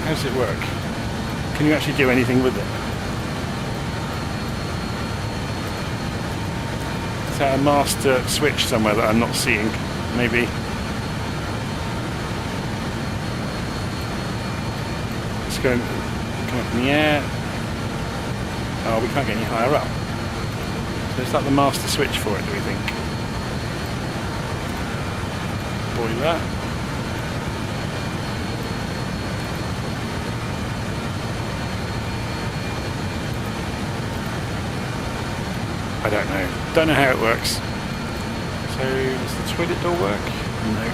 Speaker 1: How does it work? Can you actually do anything with it? Is that a master switch somewhere that I'm not seeing? Maybe. Let's go and come up in the air. Oh, we can't get any higher up. So is that the master switch for it, do we think? Boiler. I don't know. Don't know how it works. So, does the toilet door work? No.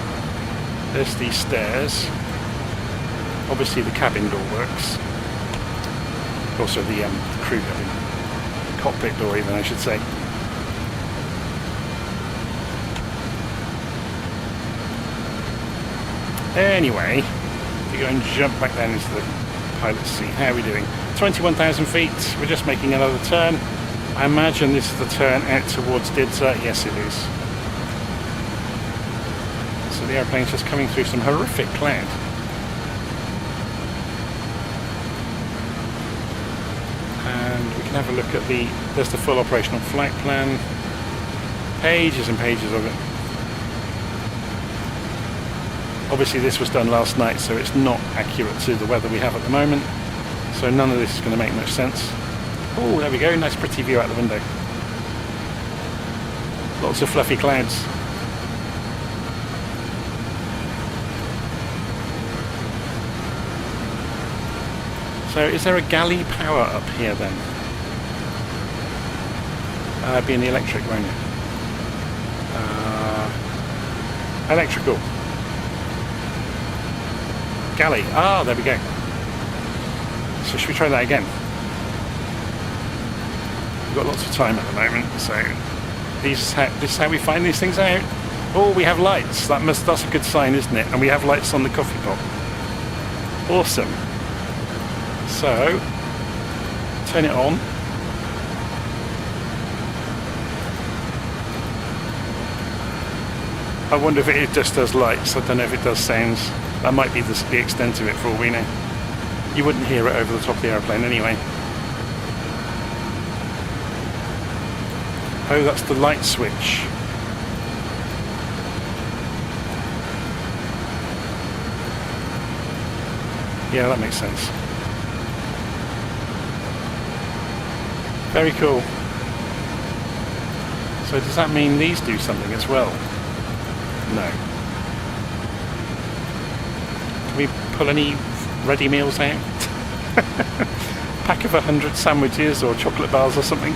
Speaker 1: There's the stairs. Obviously the cabin door works. Also the crew cabin. Cockpit door even, I should say. Anyway, we go and jump back down into the pilot's seat. How are we doing? 21,000 feet. We're just making another turn. I imagine this is the turn out towards Didza. Yes, it is. So the airplane's just coming through some horrific cloud. And we can have a look at there's the full operational flight plan. Pages and pages of it. Obviously this was done last night, so it's not accurate to the weather we have at the moment. So none of this is going to make much sense. Oh, there we go, nice pretty view out the window. Lots of fluffy clouds. So is there a galley power up here then? Be in the electric, won't it? Electrical. Galley. Ah, there we go. So should we try that again? We've got lots of time at the moment, so this is how we find these things out. Oh, we have lights. That's a good sign, isn't it? And we have lights on the coffee pot. Awesome. So turn it on. I wonder if it just does lights. I don't know if it does sounds. That might be the extent of it for all we know. You wouldn't hear it over the top of the airplane anyway. Oh, that's the light switch. Yeah, that makes sense. Very cool. So does that mean these do something as well? No. Can we pull any ready meals out? Pack of 100 sandwiches or chocolate bars or something?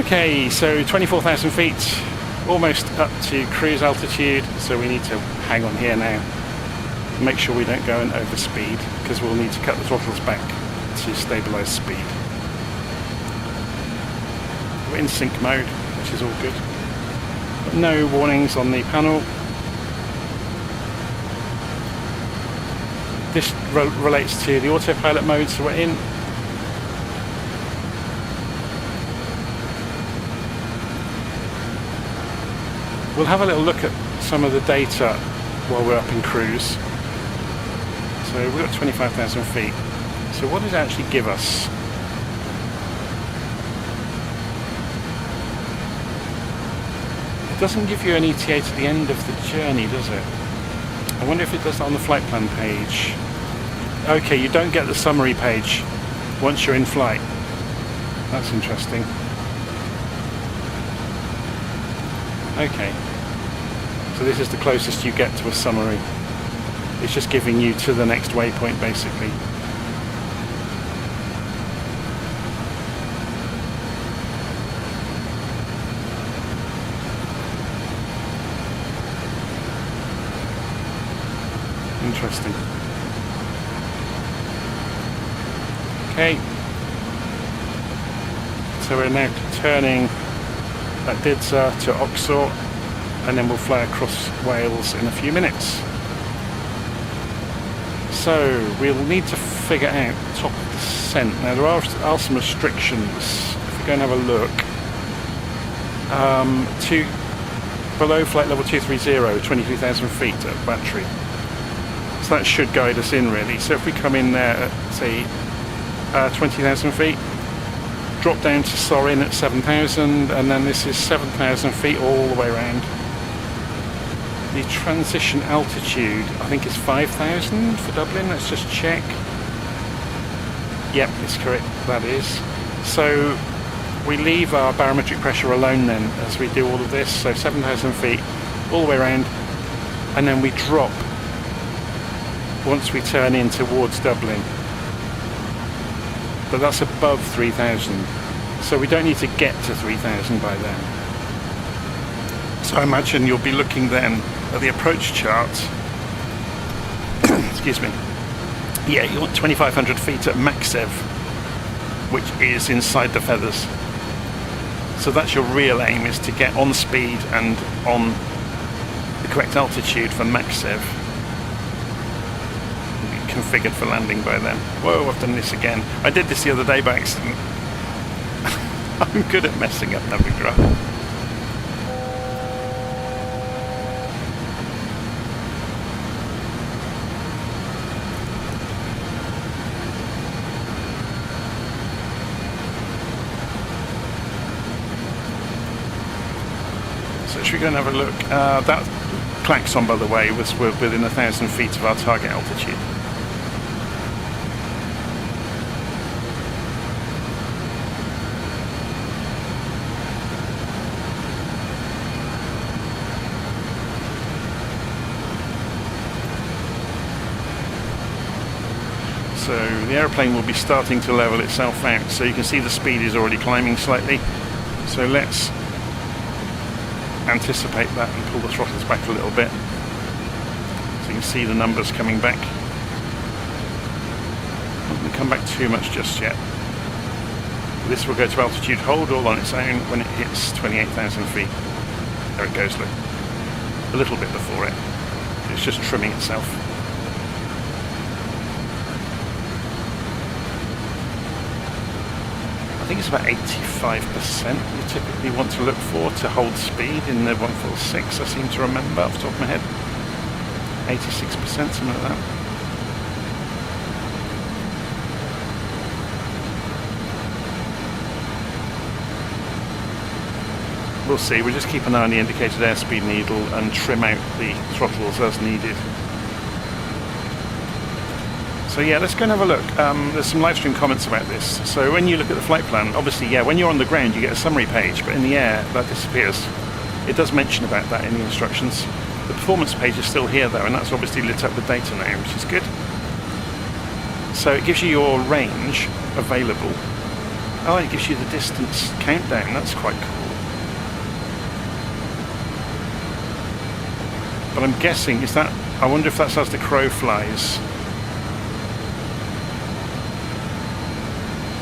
Speaker 1: Okay, so 24,000 feet, almost up to cruise altitude, so we need to hang on here now. Make sure we don't go and overspeed, because we'll need to cut the throttles back to stabilise speed. We're in sync mode, which is all good. But no warnings on the panel. This relates to the autopilot mode, so we're in. We'll have a little look at some of the data while we're up in cruise. So we've got 25,000 feet. So what does it actually give us? It doesn't give you an ETA to the end of the journey, does it? I wonder if it does that on the flight plan page. Okay, you don't get the summary page once you're in flight. That's interesting. Okay. So this is the closest you get to a summary. It's just giving you to the next waypoint, basically. Interesting. Okay. So we're now turning at Didza to Oxford, and then we'll fly across Wales in a few minutes. So we'll need to figure out top descent. Now there are some restrictions. If we go and have a look, to below flight level 230, 23,000 feet at battery. So that should guide us in really. So if we come in there at say 20,000 feet, drop down to Sorin at 7,000, and then this is 7,000 feet all the way around. The transition altitude, I think, is 5,000 for Dublin. Let's just check. Yep, it's correct. That is. So we leave our barometric pressure alone then as we do all of this. So 7,000 feet all the way around, and then we drop once we turn in towards Dublin. But that's above 3,000. So we don't need to get to 3,000 by then. So I imagine you'll be looking then at the approach chart. Excuse me. Yeah, you want 2,500 feet at Maxev, which is inside the feathers. So that's your real aim, is to get on speed and on the correct altitude for Maxev. Be configured for landing by then. Whoa, I've done this again. I did this the other day by accident. I'm good at messing up Navigraph. Should we go and have a look? That klaxon, by the way, was within 1,000 feet of our target altitude. So the aeroplane will be starting to level itself out. So you can see the speed is already climbing slightly. So let's anticipate that and pull the throttles back a little bit so you can see the numbers coming back. Not going to come back too much just yet. This will go to altitude hold all on its own when it hits 28,000 feet. There it goes, look. A little bit before it. It's just trimming itself. I think it's about 85% you typically want to look for to hold speed in the 146, I seem to remember off the top of my head. 86%, something like that. We'll see, we'll just keep an eye on the indicated airspeed needle and trim out the throttles as needed. So yeah, let's go and have a look. There's some live stream comments about this. So when you look at the flight plan, obviously, yeah, when you're on the ground you get a summary page, but in the air that disappears. It does mention about that in the instructions. The performance page is still here though, and that's obviously lit up with data now, which is good. So it gives you your range available. Oh, it gives you the distance countdown. That's quite cool. But I'm guessing, is that... I wonder if that's as the crow flies.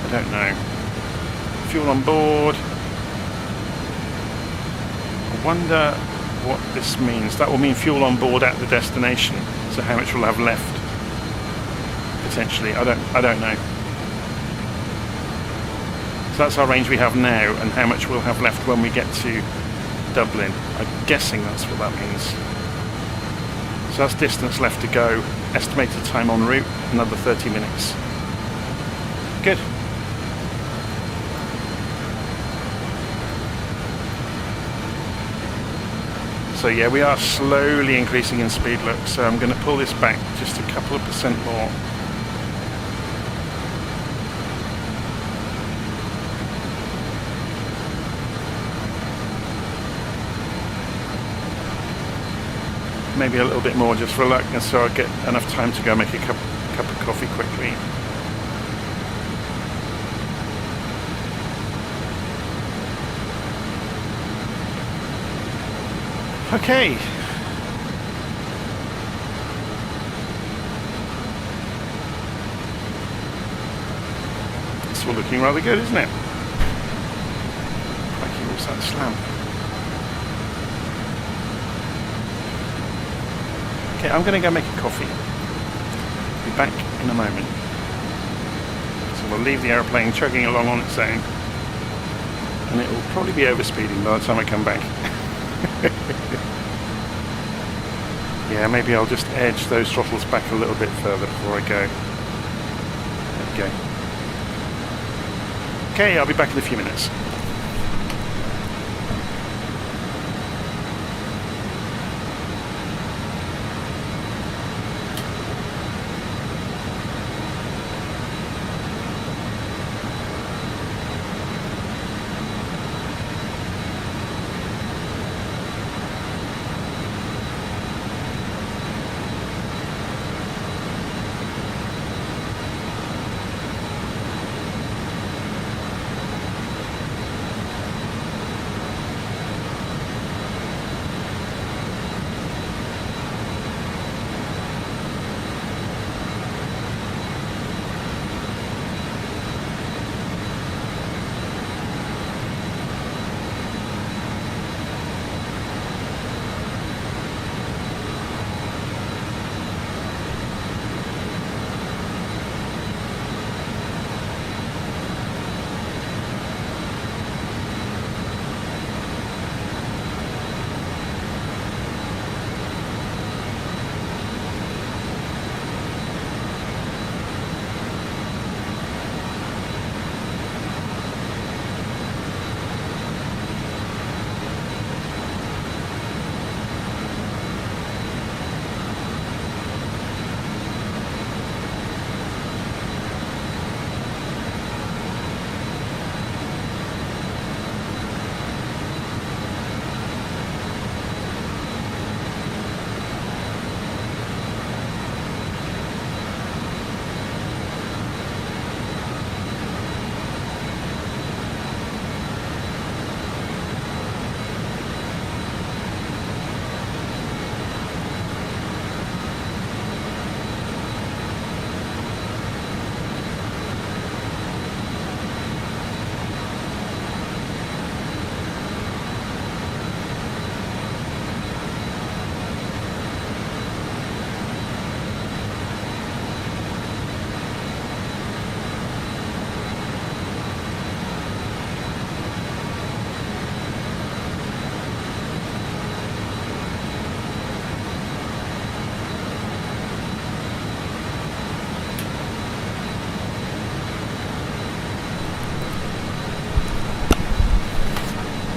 Speaker 1: I don't know. Fuel on board. I wonder what this means. That will mean fuel on board at the destination. So how much we'll have left? Potentially. I don't know. So that's our range we have now, and how much we'll have left when we get to Dublin. I'm guessing that's what that means. So that's distance left to go. Estimated time en route, another 30 minutes. Good. So yeah, we are slowly increasing in speed, look. So I'm going to pull this back just a couple of percent more. Maybe a little bit more just for luck, and so I'll get enough time to go make a cup of coffee quickly. Okay. It's all looking rather good, isn't it? Crikey, what's that slam? Okay, I'm going to go make a coffee. Be back in a moment. So we'll leave the aeroplane chugging along on its own, and it will probably be overspeeding by the time I come back. Yeah, maybe I'll just edge those throttles back a little bit further before I go. There we go. Okay, I'll be back in a few minutes.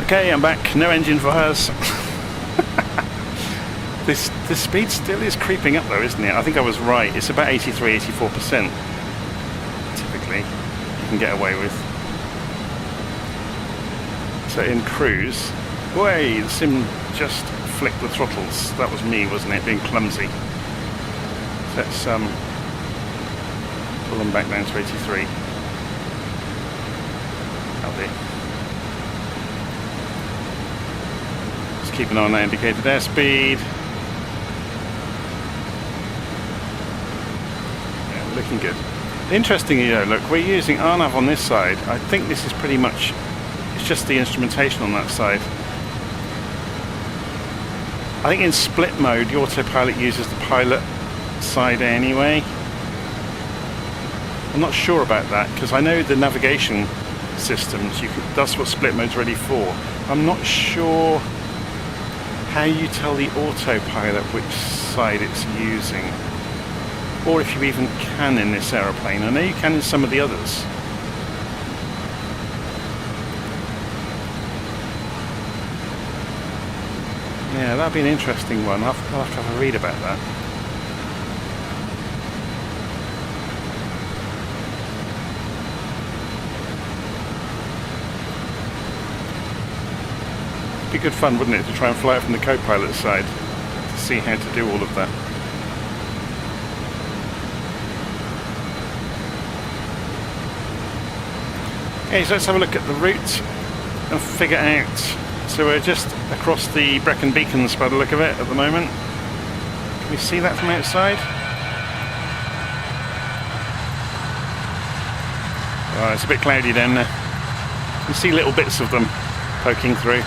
Speaker 1: Okay, I'm back. No engine fires. The speed still is creeping up though, isn't it? I think I was right. It's about 83, 84% typically you can get away with. So in cruise, way the sim just flicked the throttles. That was me, wasn't it? Being clumsy. So let's pull them back down to 83. That'll do. Just keep an eye on that indicated airspeed. Yeah, looking good. Interestingly though, look, we're using RNAV on this side. I think this is pretty much, it's just the instrumentation on that side. I think in split mode, the autopilot uses the pilot side anyway. I'm not sure about that because I know the navigation systems, that's what split mode's ready for. I'm not sure how you tell the autopilot which side it's using, or if you even can in this aeroplane. I know you can in some of the others. Yeah, that'd be an interesting one. I'll have to have a read about that. It'd be good fun, wouldn't it, to try and fly it from the co-pilot side to see how to do all of that. Okay, so let's have a look at the route and figure out. So we're just across the Brecon Beacons by the look of it at the moment. Can we see that from outside? Oh, it's a bit cloudy down there. You can see little bits of them poking through.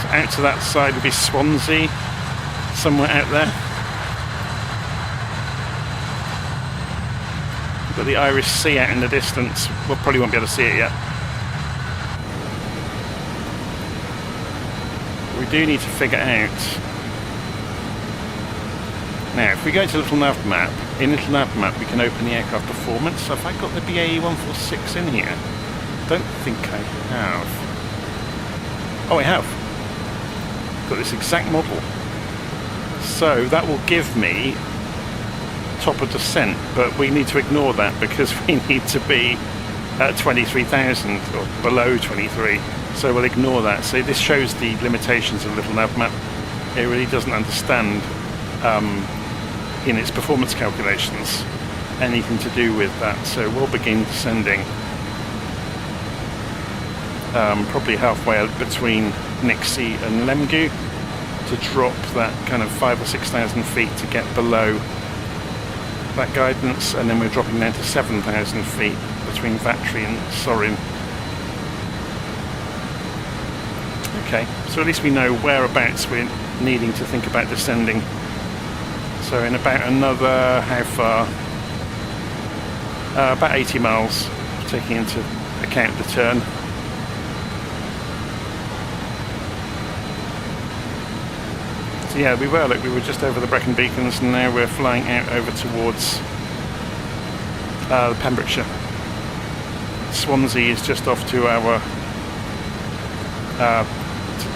Speaker 1: So out to that side would be Swansea, somewhere out there. We've got the Irish Sea out in the distance. We probably won't be able to see it yet. We do need to figure out. Now, if we go to LittleNavMap, in LittleNavMap we can open the aircraft performance. So if I got the BAe146 in here, I don't think I have. Oh, I have. Got this exact model. So that will give me top of descent, but we need to ignore that because we need to be at 23,000 or below 23. So we'll ignore that. So this shows the limitations of LittleNavMap. It really doesn't understand in its performance calculations anything to do with that. So we'll begin descending probably halfway between Nixie and Lemgu to drop that kind of 5,000 or 6,000 feet to get below that guidance, and then we're dropping down to 7,000 feet between Vatry and Sorin. Okay, so at least we know whereabouts we're needing to think about descending. So in about another, how far? About 80 miles, taking into account the turn. So yeah, we were just over the Brecon Beacons, and now we're flying out over towards Pembrokeshire. Swansea is just off to our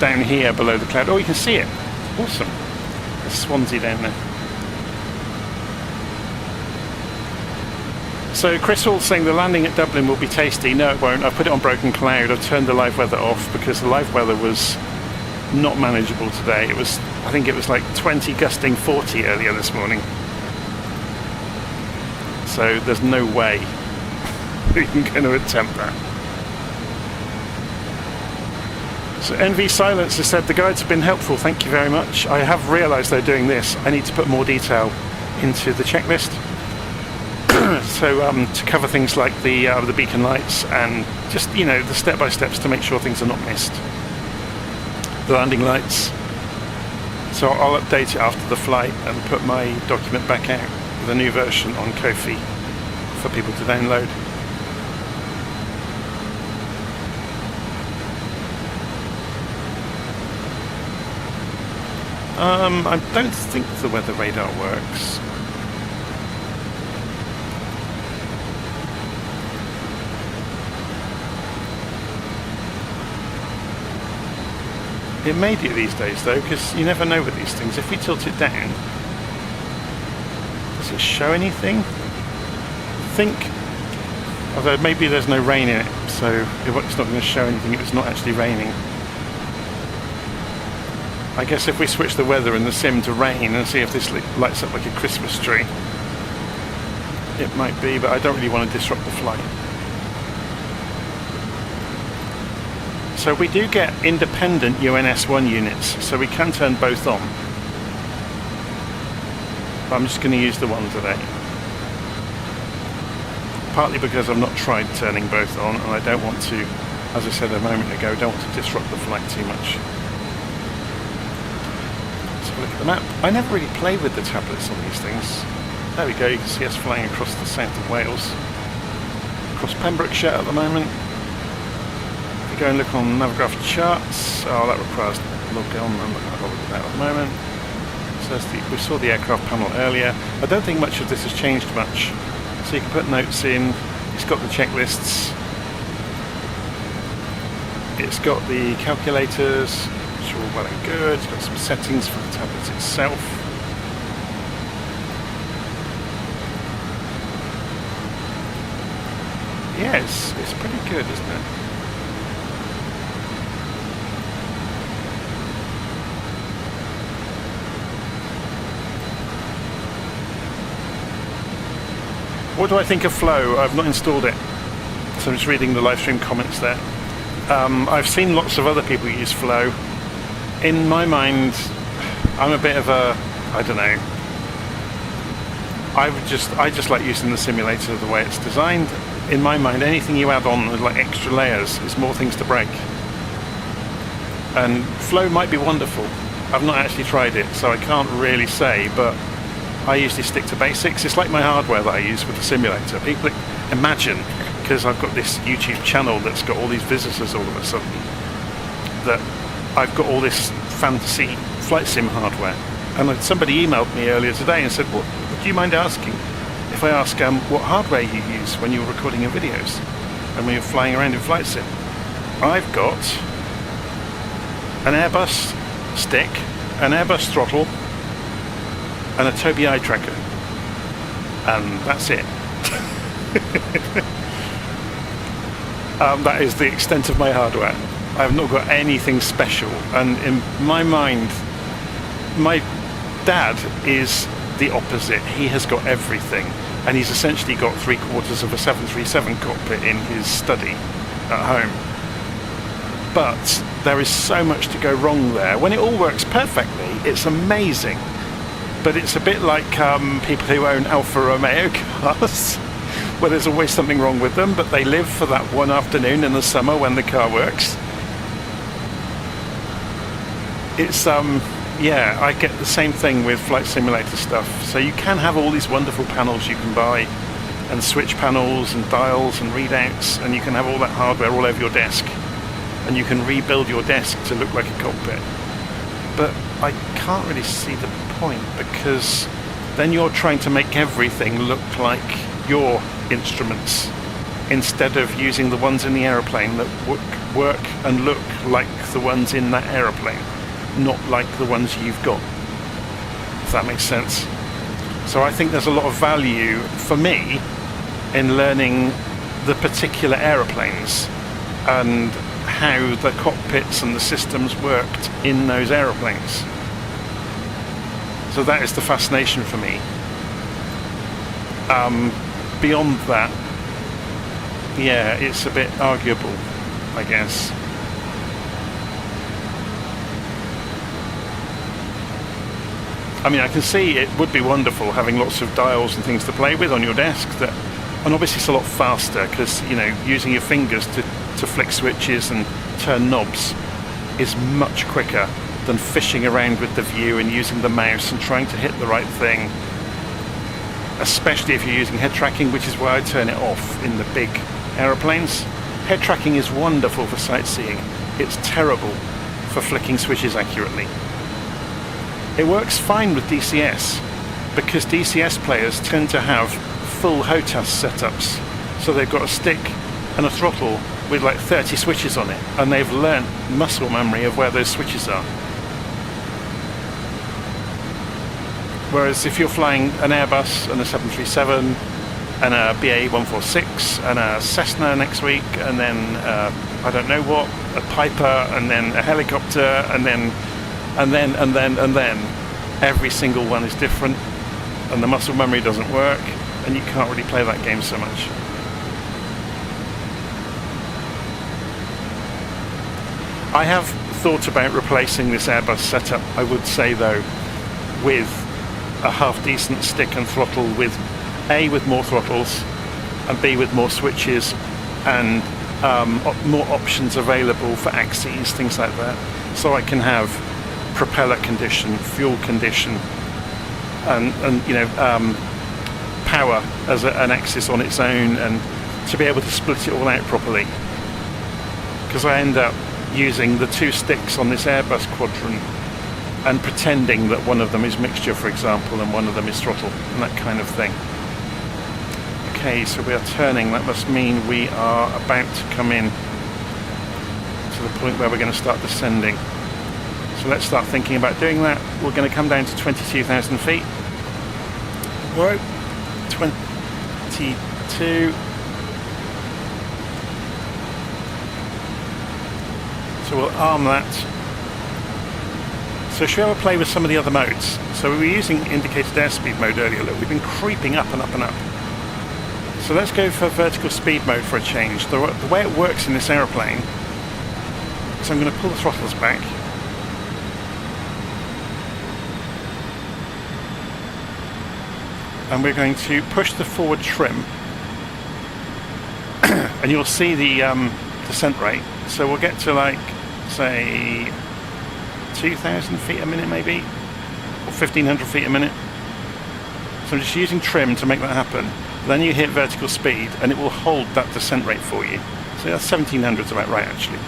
Speaker 1: down here below the cloud. Oh, you can see it. Awesome. There's Swansea down there. So Chris Hall's saying the landing at Dublin will be tasty. No, it won't. I've put it on broken cloud. I've turned the live weather off because the live weather was not manageable today. It was, I think it was like 20 gusting 40 earlier this morning. So there's no way we can going to attempt that. So NV Silence has said the guides have been helpful. Thank you very much. I have realised they're doing this. I need to put more detail into the checklist. So to cover things like the beacon lights and just, you know, the step-by-steps to make sure things are not missed. The landing lights. So I'll update it after the flight and put my document back out with a new version on Ko-fi for people to download. I don't think the weather radar works. It may do these days though, because you never know with these things. If we tilt it down, does it show anything? I think, although maybe there's no rain in it, so it's not going to show anything if it's not actually raining. I guess if we switch the weather in the sim to rain and see if this lights up like a Christmas tree, it might be, but I don't really want to disrupt the flight. So we do get independent UNS-1 units, so we can turn both on. But I'm just going to use the one today. Partly because I've not tried turning both on, and I don't want to, as I said a moment ago, don't want to disrupt the flight too much. Let's have a look at the map. I never really play with the tablets on these things. There we go, you can see us flying across the south of Wales. Across Pembrokeshire at the moment. If we go and look on Navigraph charts, oh, that requires log on, I'm not going to bother with that at the moment. So we saw the aircraft panel earlier. I don't think much of this has changed much. So you can put notes in, it's got the checklists, it's got the calculators, which are all well and good, it's got some settings for the tablet itself. Yeah, it's pretty good, isn't it? What do I think of Flow? I've not installed it, so I'm just reading the live stream comments there. I've seen lots of other people use Flow. In my mind, I'm a bit of a, I don't know. I just like using the simulator the way it's designed. In my mind, anything you add on with like extra layers is more things to break. And Flow might be wonderful. I've not actually tried it, so I can't really say, but I usually stick to basics. It's like my hardware that I use with the simulator. People imagine, because I've got this YouTube channel that's got all these visitors all of a sudden, that I've got all this fantasy flight sim hardware. And somebody emailed me earlier today and said, well, do you mind asking if I ask what hardware you use when you're recording your videos and when you're flying around in flight sim? I've got an Airbus stick, an Airbus throttle, and a Tobii Eye Tracker, and that's it. That is the extent of my hardware. I've not got anything special, and in my mind, my dad is the opposite. He has got everything, and he's essentially got 3/4 of a 737 cockpit in his study at home. But there is so much to go wrong there. When it all works perfectly, it's amazing. But it's a bit like people who own Alfa Romeo cars, where there's always something wrong with them, but they live for that one afternoon in the summer when the car works. It's yeah, I get the same thing with flight simulator stuff. So you can have all these wonderful panels you can buy, and switch panels and dials and readouts, and you can have all that hardware all over your desk, and you can rebuild your desk to look like a cockpit. But I can't really see the point, because then you're trying to make everything look like your instruments instead of using the ones in the aeroplane that work and look like the ones in that aeroplane, not like the ones you've got, if that makes sense. So I think there's a lot of value for me in learning the particular aeroplanes and how the cockpits and the systems worked in those aeroplanes. So that is the fascination for me. Beyond that, yeah, it's a bit arguable, I guess. I mean, I can see it would be wonderful having lots of dials and things to play with on your desk, and obviously it's a lot faster because, you know, using your fingers to flick switches and turn knobs is much quicker than fishing around with the view and using the mouse and trying to hit the right thing, especially if you're using head tracking, which is why I turn it off in the big aeroplanes. Head tracking is wonderful for sightseeing. It's terrible for flicking switches accurately. It works fine with DCS because DCS players tend to have full HOTAS setups, so they've got a stick and a throttle with like 30 switches on it, and they've learnt muscle memory of where those switches are. Whereas if you're flying an Airbus and a 737 and a BAe146 and a Cessna next week, and then I don't know what, a Piper, and then a helicopter, and then every single one is different, and the muscle memory doesn't work, and you can't really play that game so much. I have thought about replacing this Airbus setup, I would say though, with a half decent stick and throttle, with A, with more throttles, and B, with more switches, and more options available for axes, things like that, so I can have propeller condition, fuel condition, and power as an axis on its own, and to be able to split it all out properly. Because I end up using the two sticks on this Airbus quadrant and pretending that one of them is mixture, for example, and one of them is throttle, and that kind of thing. Okay, so we are turning. That must mean we are about to come in to the point where we're going to start descending. So let's start thinking about doing that. We're going to come down to 22,000 feet. Whoa, 22. So we'll arm that. So should we have a play with some of the other modes? So we were using indicated airspeed mode earlier. Look, we've been creeping up and up and up. So let's go for vertical speed mode for a change. The way it works in this aeroplane, so I'm going to pull the throttles back. And we're going to push the forward trim. And you'll see the descent rate. So we'll get to like, say, 2,000 feet a minute maybe, or 1,500 feet a minute. So I'm just using trim to make that happen. Then you hit vertical speed and it will hold that descent rate for you. So that's 1,700 is about right actually.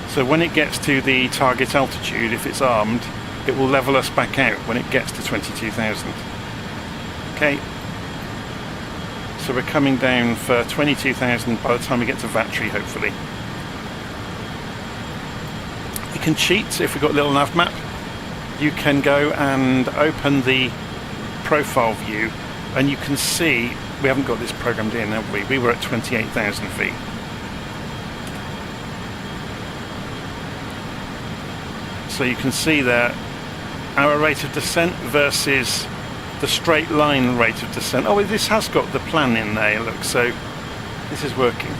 Speaker 1: So when it gets to the target altitude, if it's armed, it will level us back out when it gets to 22,000. Okay. So we're coming down for 22,000 by the time we get to Vatry, hopefully. You can cheat if we've got LittleNavMap. You can go and open the profile view and you can see, we haven't got this programmed in, have we? We were at 28,000 feet. So you can see there our rate of descent versus the straight line rate of descent. Oh, this has got the plan in there, look, so this is working.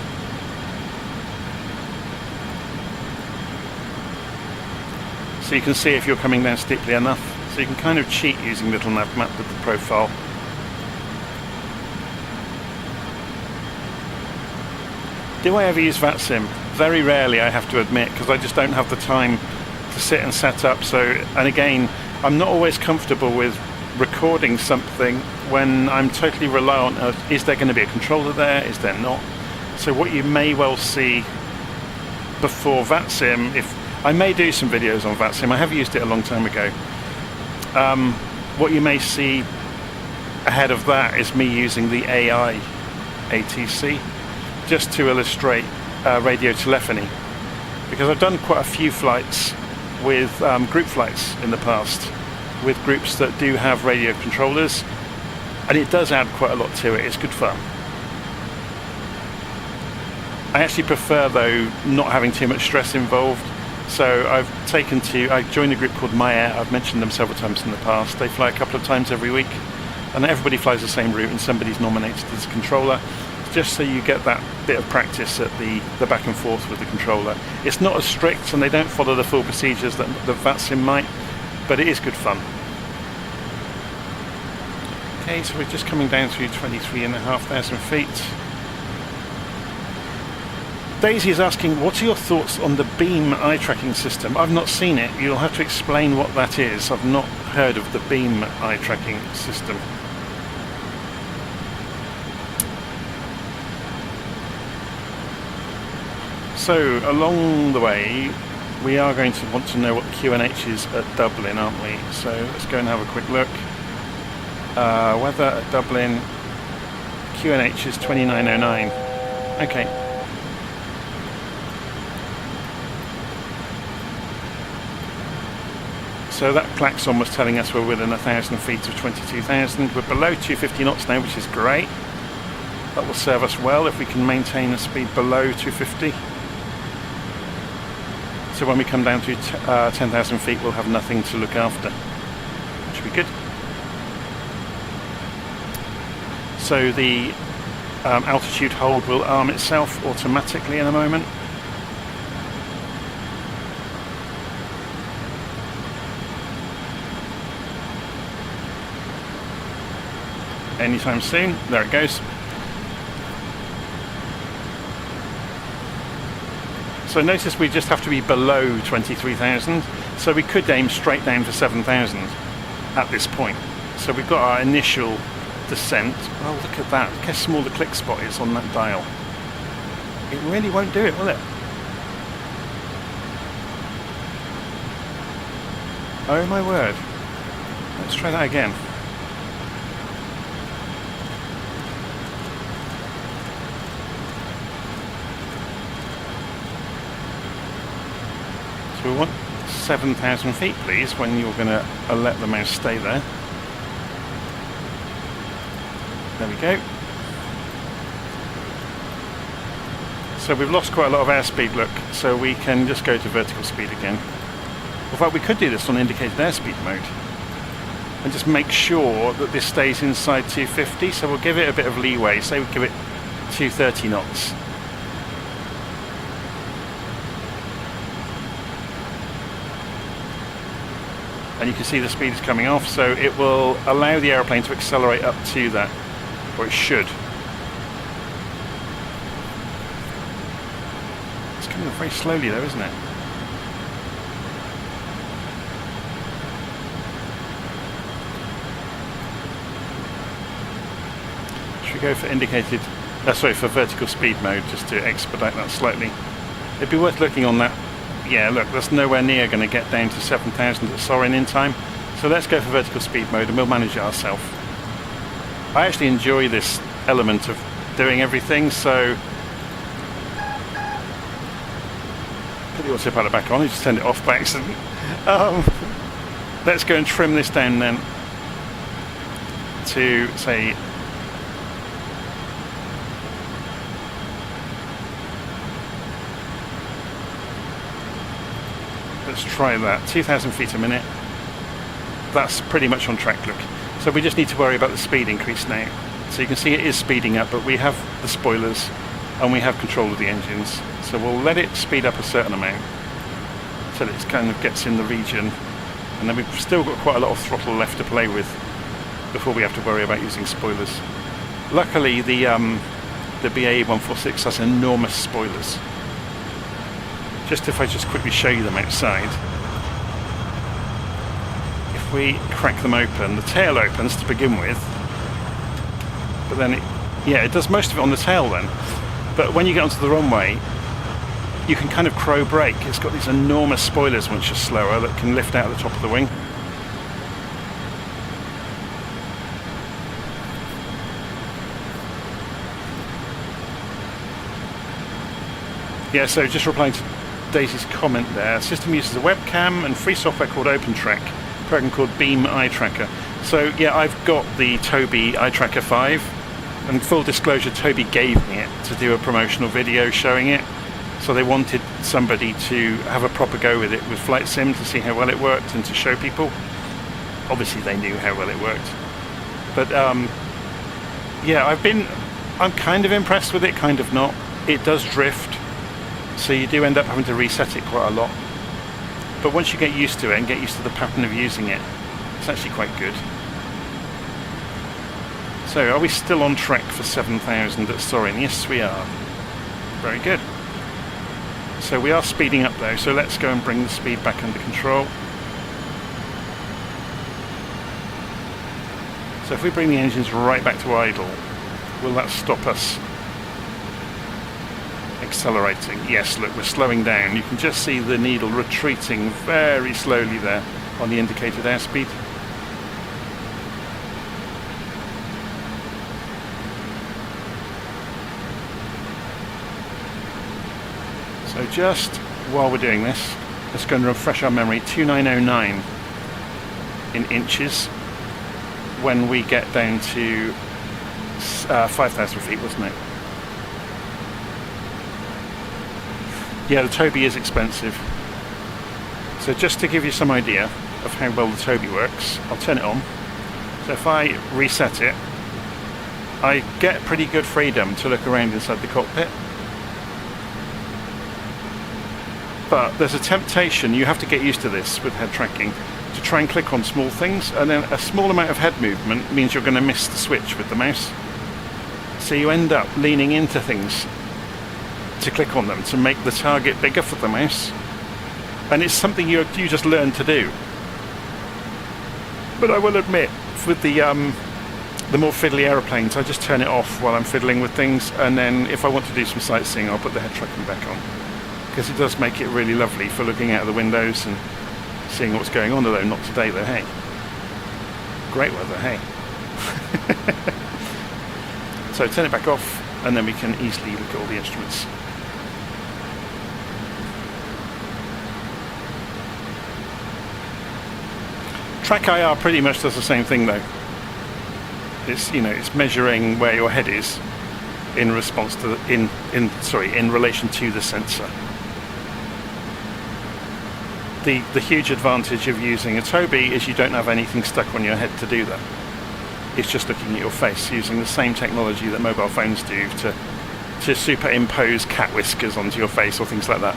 Speaker 1: So you can see if you're coming down steeply enough. So you can kind of cheat using LittleNavMap with the profile. Do I ever use VATSIM? Very rarely, I have to admit, because I just don't have the time to sit and set up. So, and again, I'm not always comfortable with recording something when I'm totally reliant on, is there going to be a controller there, is there not? So what you may well see before VATSIM, if I may do some videos on VATSIM, I have used it a long time ago. What you may see ahead of that is me using the AI ATC just to illustrate radio telephony, because I've done quite a few flights with group flights in the past with groups that do have radio controllers, and it does add quite a lot to it. It's good fun. I actually prefer though not having too much stress involved. So I joined a group called BAe. I've mentioned them several times in the past. They fly a couple of times every week, and everybody flies the same route, and somebody's nominated as a controller, just so you get that bit of practice at the back and forth with the controller. It's not as strict, and they don't follow the full procedures that the VATSIM might, but it is good fun. Okay, so we're just coming down through 23,500 feet. Daisy is asking, what are your thoughts on the beam eye tracking system? I've not seen it. You'll have to explain what that is. I've not heard of the beam eye tracking system. So, along the way, we are going to want to know what the QNH is at Dublin, aren't we? So, let's go and have a quick look. Weather at Dublin, QNH is 2909. Okay. So that klaxon was telling us we're within 1,000 feet of 22,000. We're below 250 knots now, which is great. That will serve us well if we can maintain a speed below 250. So when we come down to 10,000 feet, we'll have nothing to look after, which should be good. So the altitude hold will arm itself automatically in a moment. Anytime soon. There it goes. So notice we just have to be below 23,000, so we could aim straight down for 7,000 at this point. So we've got our initial descent. Oh, look at that. Look how small the click spot is on that dial. It really won't do it, will it? Oh my word. Let's try that again. So we want 7,000 feet, please, when you're going to let the mouse stay there. There we go. So we've lost quite a lot of airspeed, look, so we can just go to vertical speed again. In fact, we could do this on indicated airspeed mode and just make sure that this stays inside 250, so we'll give it a bit of leeway. Say we give it 230 knots. And you can see the speed is coming off, so it will allow the aeroplane to accelerate up to that, or it should. It's coming up very slowly though, isn't it? Should we go for indicated, for vertical speed mode, just to expedite that slightly? It'd be worth looking on that. Yeah, look, that's nowhere near going to get down to 7,000 at Soarin in time. So let's go for vertical speed mode and we'll manage it ourselves. I actually enjoy this element of doing everything, so put the autopilot back on, I just turned it off by accident. Let's go and trim this down then to, say, let's try that, 2,000 feet a minute. That's pretty much on track, look. So we just need to worry about the speed increase now. So you can see it is speeding up, but we have the spoilers and we have control of the engines. So we'll let it speed up a certain amount until it kind of gets in the region. And then we've still got quite a lot of throttle left to play with before we have to worry about using spoilers. Luckily, the BAe146 has enormous spoilers. If I just quickly show you them outside. If we crack them open, the tail opens to begin with, but then it does most of it on the tail then. But when you get onto the runway, you can kind of crow brake. It's got these enormous spoilers once you're slower that can lift out the top of the wing. Yeah, so just replying to Daisy's comment there, system uses a webcam and free software called OpenTrack, a program called BAe Eye Tracker. So yeah, I've got the Tobii Eye Tracker 5, and full disclosure, Tobii gave me it to do a promotional video showing it. So they wanted somebody to have a proper go with it with Flight Sim to see how well it worked and to show people. Obviously they knew how well it worked. But yeah, I'm kind of impressed with it, kind of not. It does drift. So you do end up having to reset it quite a lot. But once you get used to it and get used to the pattern of using it, it's actually quite good. So are we still on track for 7,000 at Soarin? Yes, we are. Very good. So we are speeding up though, so let's go and bring the speed back under control. So if we bring the engines right back to idle, will that stop us accelerating? Yes, look, we're slowing down. You can just see the needle retreating very slowly there on the indicated airspeed. So just while we're doing this, let's go and refresh our memory. 2909 in inches when we get down to 5,000 feet, wasn't it? Yeah, the Tobii is expensive. So just to give you some idea of how well the Tobii works, I'll turn it on. So if I reset it, I get pretty good freedom to look around inside the cockpit. But there's a temptation, you have to get used to this with head tracking, to try and click on small things, and then a small amount of head movement means you're going to miss the switch with the mouse. So you end up leaning into things to click on them to make the target bigger for the mouse. And it's something you just learn to do. But I will admit, with the more fiddly aeroplanes, I just turn it off while I'm fiddling with things, and then if I want to do some sightseeing, I'll put the head tracking back on. Because it does make it really lovely for looking out of the windows and seeing what's going on, although not today though, hey. Great weather, hey. So turn it back off, and then we can easily look at all the instruments. Track IR pretty much does the same thing though. It's, you know, it's measuring where your head is in response to in relation to the sensor. The huge advantage of using a Tobii is you don't have anything stuck on your head to do that. It's just looking at your face using the same technology that mobile phones do to superimpose cat whiskers onto your face or things like that.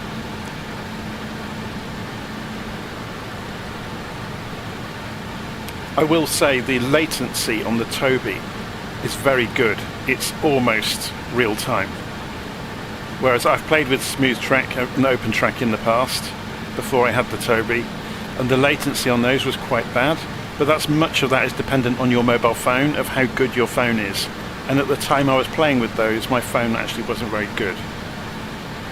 Speaker 1: I will say the latency on the Tobii is very good. It's almost real time. Whereas I've played with smooth track and open track in the past, before I had the Tobii, and the latency on those was quite bad. But that's much of that is dependent on your mobile phone, of how good your phone is. And at the time I was playing with those, my phone actually wasn't very good.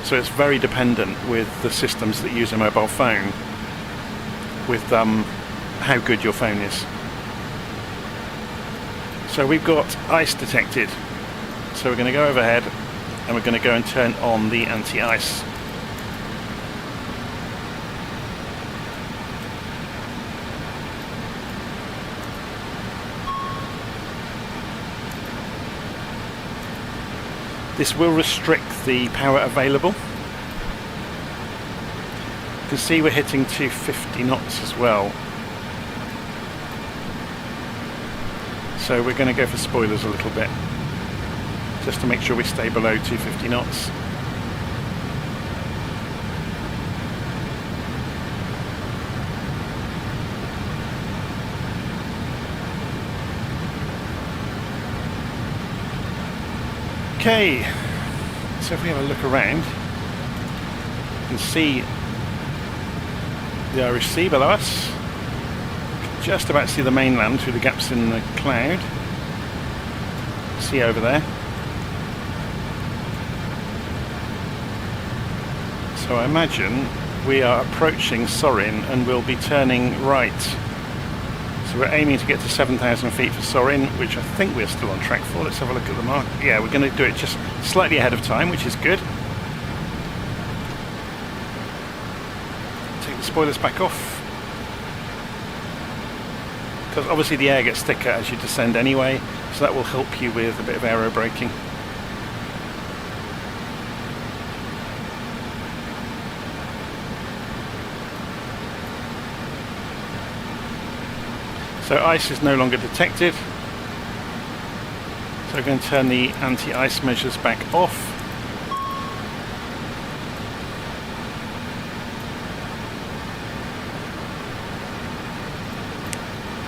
Speaker 1: So it's very dependent with the systems that use a mobile phone, with how good your phone is. So we've got ice detected. So we're going to go overhead and we're going to go and turn on the anti-ice. This will restrict the power available. You can see we're hitting 250 knots as well. So we're going to go for spoilers a little bit, just to make sure we stay below 250 knots. Okay, so if we have a look around, you can see the Irish Sea below us. Just about see the mainland through the gaps in the cloud. See over there. So I imagine we are approaching Sorin and we'll be turning right. So we're aiming to get to 7,000 feet for Sorin, which I think we're still on track for. Let's have a look at the mark. Yeah, we're going to do it just slightly ahead of time, which is good. Take the spoilers back off. Because obviously the air gets thicker as you descend anyway, so that will help you with a bit of aero braking. So ice is no longer detected. So we're going to turn the anti-ice measures back off.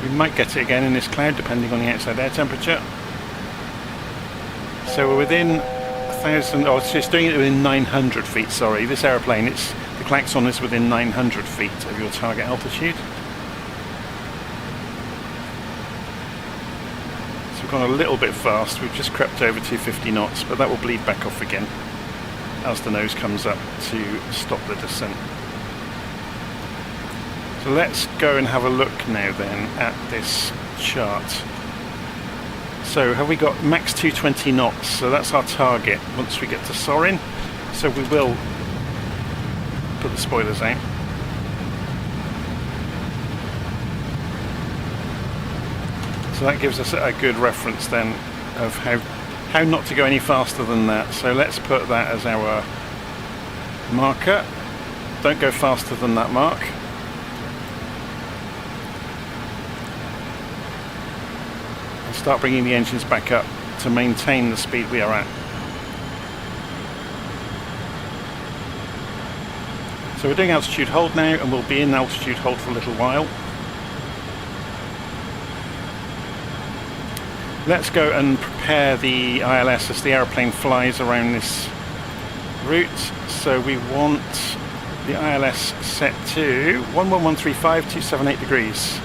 Speaker 1: We might get it again in this cloud depending on the outside air temperature. So we're within 1,000, oh it's doing it within 900 feet, sorry. This aeroplane, the klaxon is within 900 feet of your target altitude. So we've gone a little bit fast, we've just crept over 250 knots, but that will bleed back off again as the nose comes up to stop the descent. So let's go and have a look now then at this chart. So have we got max 220 knots, so that's our target once we get to Sorin. So we will put the spoilers out. So that gives us a good reference then of how not to go any faster than that. So let's put that as our marker. Don't go faster than that mark. And start bringing the engines back up to maintain the speed we are at. So we're doing altitude hold now, and we'll be in altitude hold for a little while. Let's go and prepare the ILS as the aeroplane flies around this route. So we want the ILS set to 11135, 278 degrees.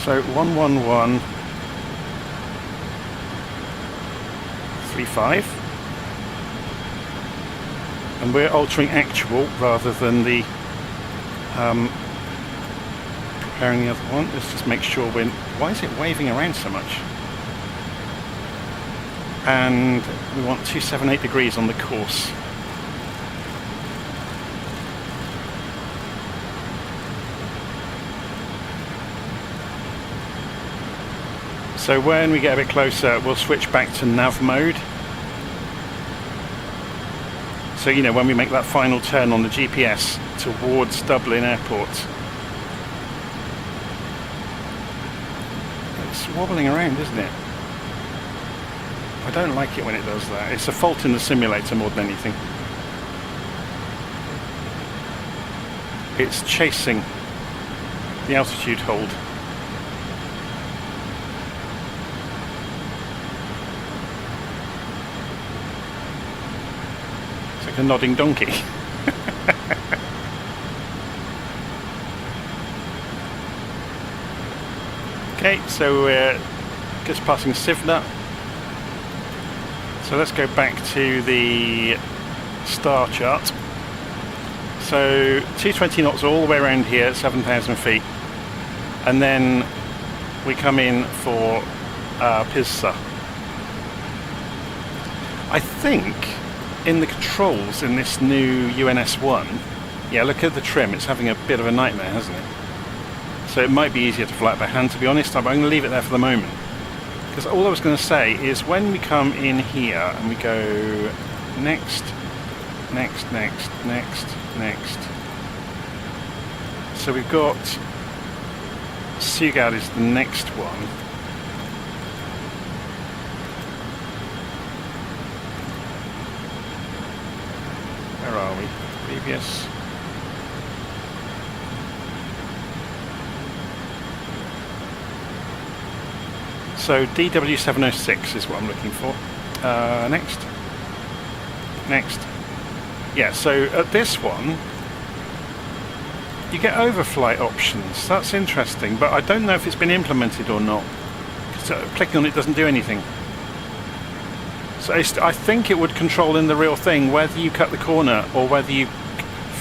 Speaker 1: So 11135. And we're altering actual rather than the preparing the other one. Let's just make sure we're... Why is it waving around so much? And we want 278 degrees on the course. So when we get a bit closer, we'll switch back to nav mode. So, you know, when we make that final turn on the GPS towards Dublin Airport. It's wobbling around, isn't it? I don't like it when it does that. It's a fault in the simulator more than anything. It's chasing the altitude hold. It's like a nodding donkey. Okay, so we're just passing Sivna. So let's go back to the star chart. So 220 knots all the way around here at 7,000 feet. And then we come in for Pisa. I think in the controls in this new UNS-1, yeah, look at the trim, it's having a bit of a nightmare, hasn't it? So it might be easier to fly it by hand, to be honest. I'm going to leave it there for the moment. Because all I was going to say is when we come in here and we go next, next, next, next, next. So we've got Sugad is the next one. Where are we? Previous. So DW706 is what I'm looking for. Next. Next. Yeah, so at this one, you get overflight options. That's interesting, but I don't know if it's been implemented or not. Because clicking on it doesn't do anything. So I think it would control in the real thing whether you cut the corner or whether you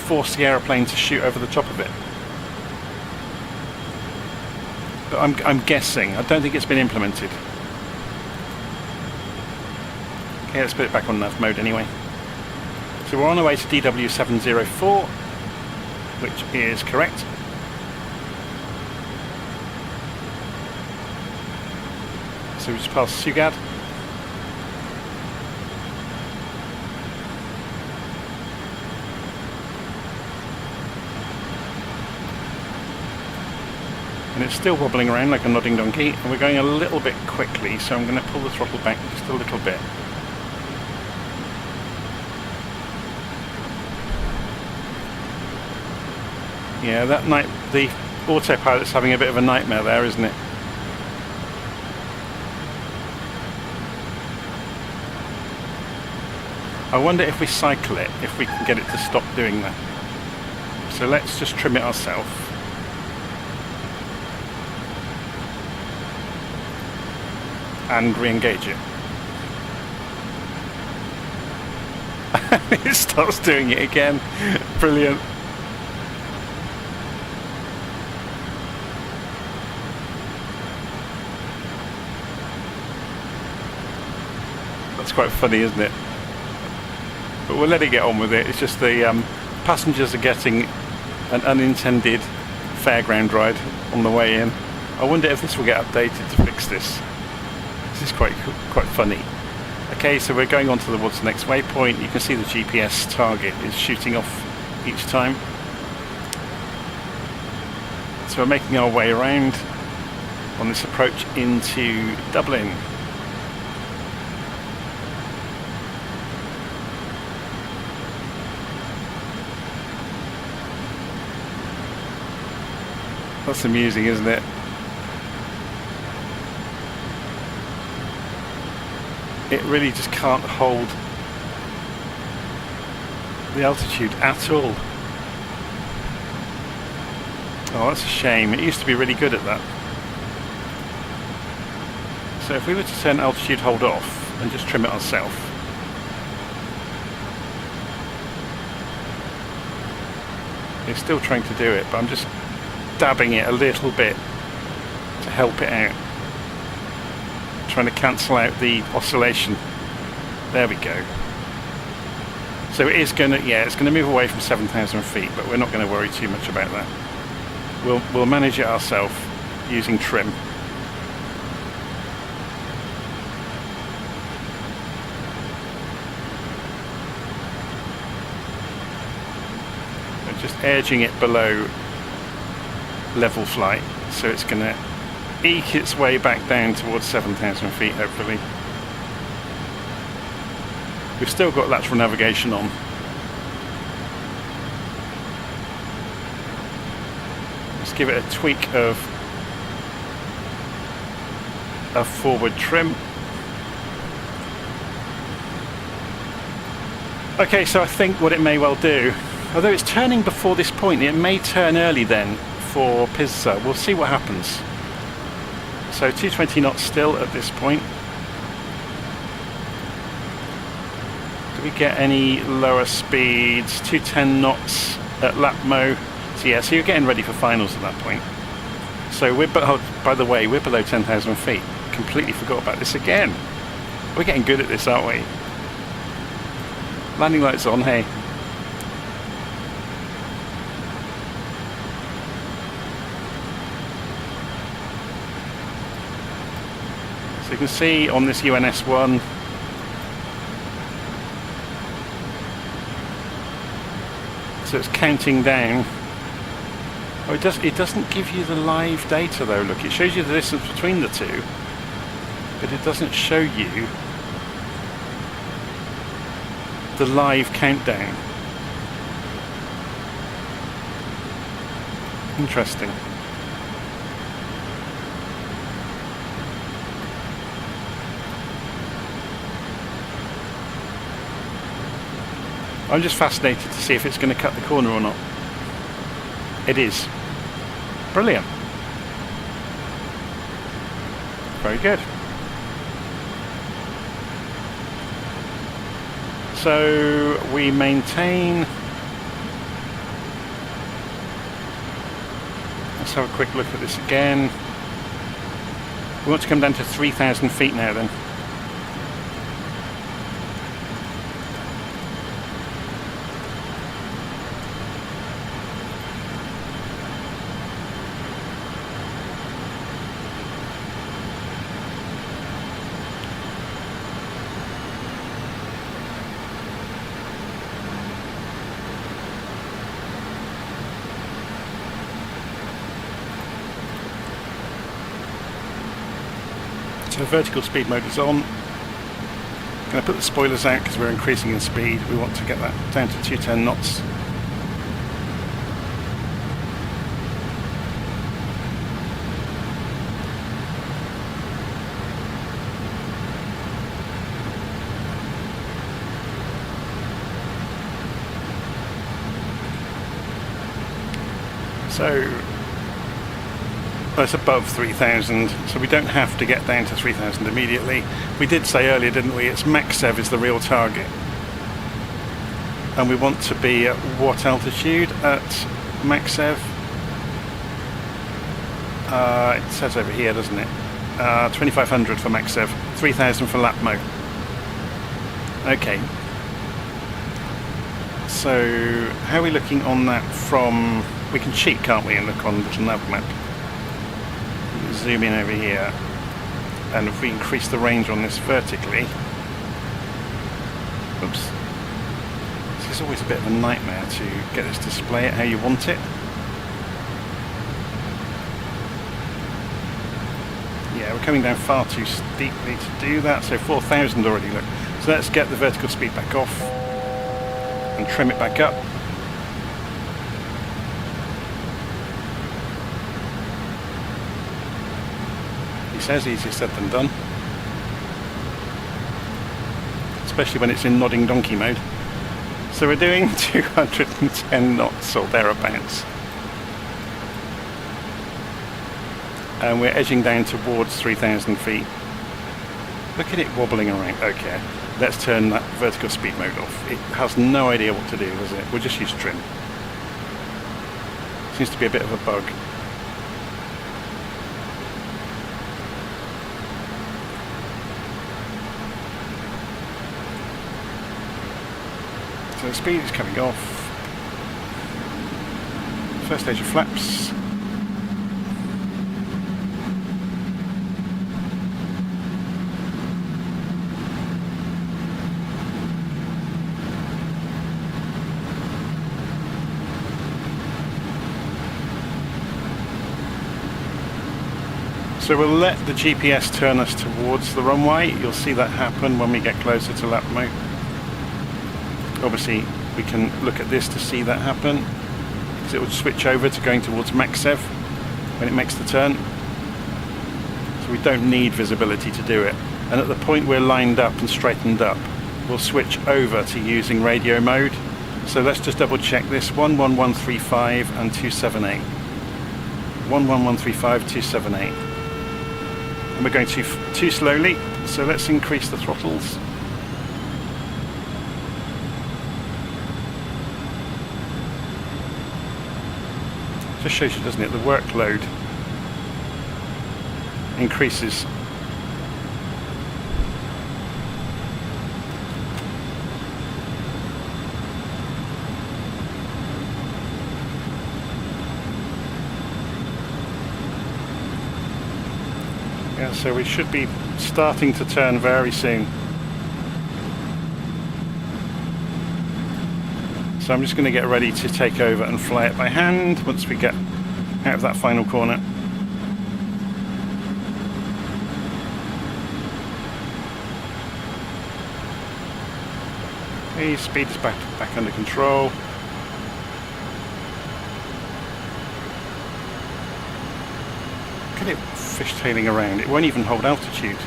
Speaker 1: force the aeroplane to shoot over the top of it. But I'm guessing. I don't think it's been implemented. Okay, let's put it back on nav mode anyway. So we're on our way to DW704, which is correct. So we just passed Sugad. And it's still wobbling around like a nodding donkey, and we're going a little bit quickly, so I'm going to pull the throttle back just a little bit. Yeah, that night the autopilot's having a bit of a nightmare there, isn't it? I wonder if we cycle it, if we can get it to stop doing that. So let's just trim it ourselves. And re-engage it. It starts doing it again. Brilliant. That's quite funny, isn't it? But we'll let it get on with it. It's just the Passengers are getting an unintended fairground ride on the way in. I wonder if this will get updated to fix this. This is quite funny. Okay, so we're going on towards the next waypoint. You can see the GPS target is shooting off each time. So we're making our way around on this approach into Dublin. That's amusing, isn't it? It really just can't hold the altitude at all. Oh, that's a shame. It used to be really good at that. So if we were to turn altitude hold off and just trim it ourselves, it's still trying to do it, but I'm just dabbing it a little bit to help it out. Trying to cancel out the oscillation. There we go. So it is going to, yeah, it's going to move away from 7,000 feet, but we're not going to worry too much about that. We'll manage it ourselves using trim. We're just edging it below level flight, so it's going to eke its way back down towards 7,000 feet, hopefully. We've still got lateral navigation on. Let's give it a tweak of a forward trim. Okay, so I think what it may well do, although it's turning before this point, it may turn early then for Pisa. We'll see what happens. So 220 knots still at this point. Do we get any lower speeds? 210 knots at LittleNavMap. So yeah, so you're getting ready for finals at that point. So we're, by the way, we're below 10,000 feet. Completely forgot about this again. We're getting good at this, aren't we? Landing lights on, hey. So you can see on this UNS-1, so it's counting down. Oh, it doesn't give you the live data though. Look, it shows you the distance between the two, but it doesn't show you the live countdown. Interesting. I'm just fascinated to see if it's going to cut the corner or not. It is. Brilliant. Very good. So we maintain. Let's have a quick look at this again. We want to come down to 3,000 feet now then. So vertical speed mode is on. I'm going to put the spoilers out because we're increasing in speed. We want to get that down to 210 knots. So it's above 3,000, so we don't have to get down to 3,000 immediately. We did say earlier, didn't we, it's MaxSev is the real target. And we want to be at what altitude at MaxSev? It says over here, doesn't it? 2,500 for MaxSev, 3,000 for LittleNavMap. Okay. So how are we looking on that from... We can cheat, can't we, and look on LittleNavMap. Zoom in over here. And if we increase the range on this vertically... Oops. This is always a bit of a nightmare to get this to display it how you want it. Yeah, we're coming down far too steeply to do that, so 4,000 already, look. So let's get the vertical speed back off and trim it back up. He says easier said than done. Especially when it's in nodding donkey mode. So we're doing 210 knots or thereabouts. And we're edging down towards 3,000 feet. Look at it wobbling around. Okay, let's turn that vertical speed mode off. It has no idea what to do, does it? We'll just use trim. Seems to be a bit of a bug. So the speed is coming off. First stage of flaps. So we'll let the GPS turn us towards the runway. You'll see that happen when we get closer to lap mode. Obviously, we can look at this to see that happen, because it will switch over to going towards max sev when it makes the turn. So we don't need visibility to do it. And at the point we're lined up and straightened up, we'll switch over to using radio mode. So let's just double check this, 11135 and 278. 11135, 278. And we're going too slowly, so let's increase the throttles. Just shows you, doesn't it, the workload increases. Yeah, so we should be starting to turn very soon. So I'm just going to get ready to take over and fly it by hand once we get out of that final corner. Okay, speed is back under control. Look at it fishtailing around. It won't even hold altitude.